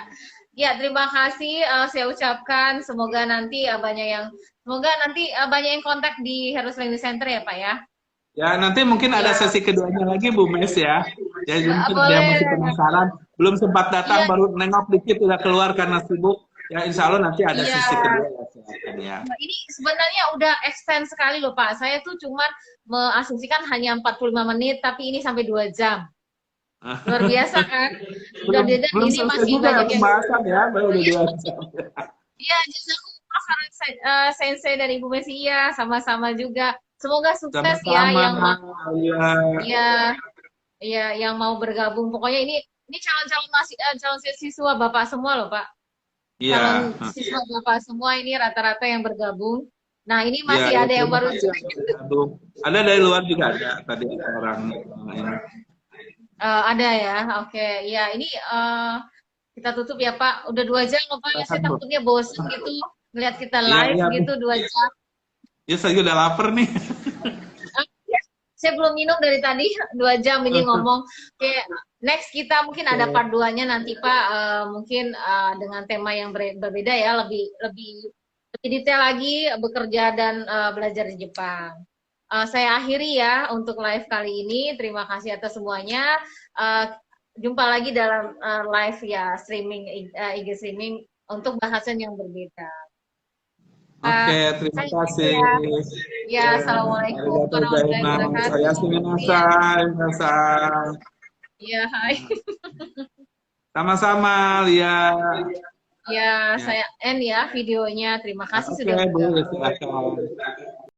Ya, terima kasih saya ucapkan semoga nanti banyak yang kontak di Heroes Language Center ya Pak ya. Ya, nanti mungkin ada sesi keduanya lagi Bu Mes ya. Ya, mungkin dia masih penasaran, belum sempat datang, Iya. baru nengok dikit udah keluar karena sibuk. Ya insya Allah nanti ada Iya. sisi kedua ya silakan ya. Nah, ini sebenarnya udah extend sekali loh Pak. Saya tuh cuman mengasumsikan hanya 45 menit, tapi ini sampai 2 jam. Luar biasa kan? Udah belum beda, belum ini selesai masih juga ya banyak yang... pembahasan ya, baru udah Iya, 2 jam. iya, jazakumullah khairan, Sensei dan Ibu Messi. Iya, sama-sama juga. Semoga sukses ya Sama-sama yang mau, ya. ya, ya, yang mau bergabung. Pokoknya ini calon-calon calon siswa Bapak semua loh Pak. Iya. Calon siswa Bapak semua ini rata-rata yang bergabung. Nah, ini Iya, masih ya, ada yang terima baru. kasih yang bergabung. Ada dari luar juga ada tadi ada orang ini. Ada ya, oke. Ya, ini kita tutup ya Pak. Udah 2 jam loh Pak. Silakan, Saya Bu. takutnya bosen gitu ngeliat kita Iya, live iya, Bu. gitu 2 jam. Ya saya juga udah lapar nih. Ya, saya belum minum dari tadi 2 jam ini ngomong. Oke, next kita mungkin ada part 2-nya nanti Pak. Mungkin dengan tema yang berbeda ya, lebih lebih lebih detail lagi bekerja dan belajar di Jepang. Saya akhiri ya untuk live kali ini. Terima kasih atas semuanya. Jumpa lagi dalam live ya streaming IG streaming untuk bahasan yang berbeda. Oke, terima kasih. Ya, assalamualaikum Arigatou warahmatullahi gozaimasu. wabarakatuh. Saya Suminasai, minasan. Ya, hai. Sama-sama, Lia. Ya, Ya. saya end ya videonya. Terima kasih Oke, sudah Bu, bergabung. silakan.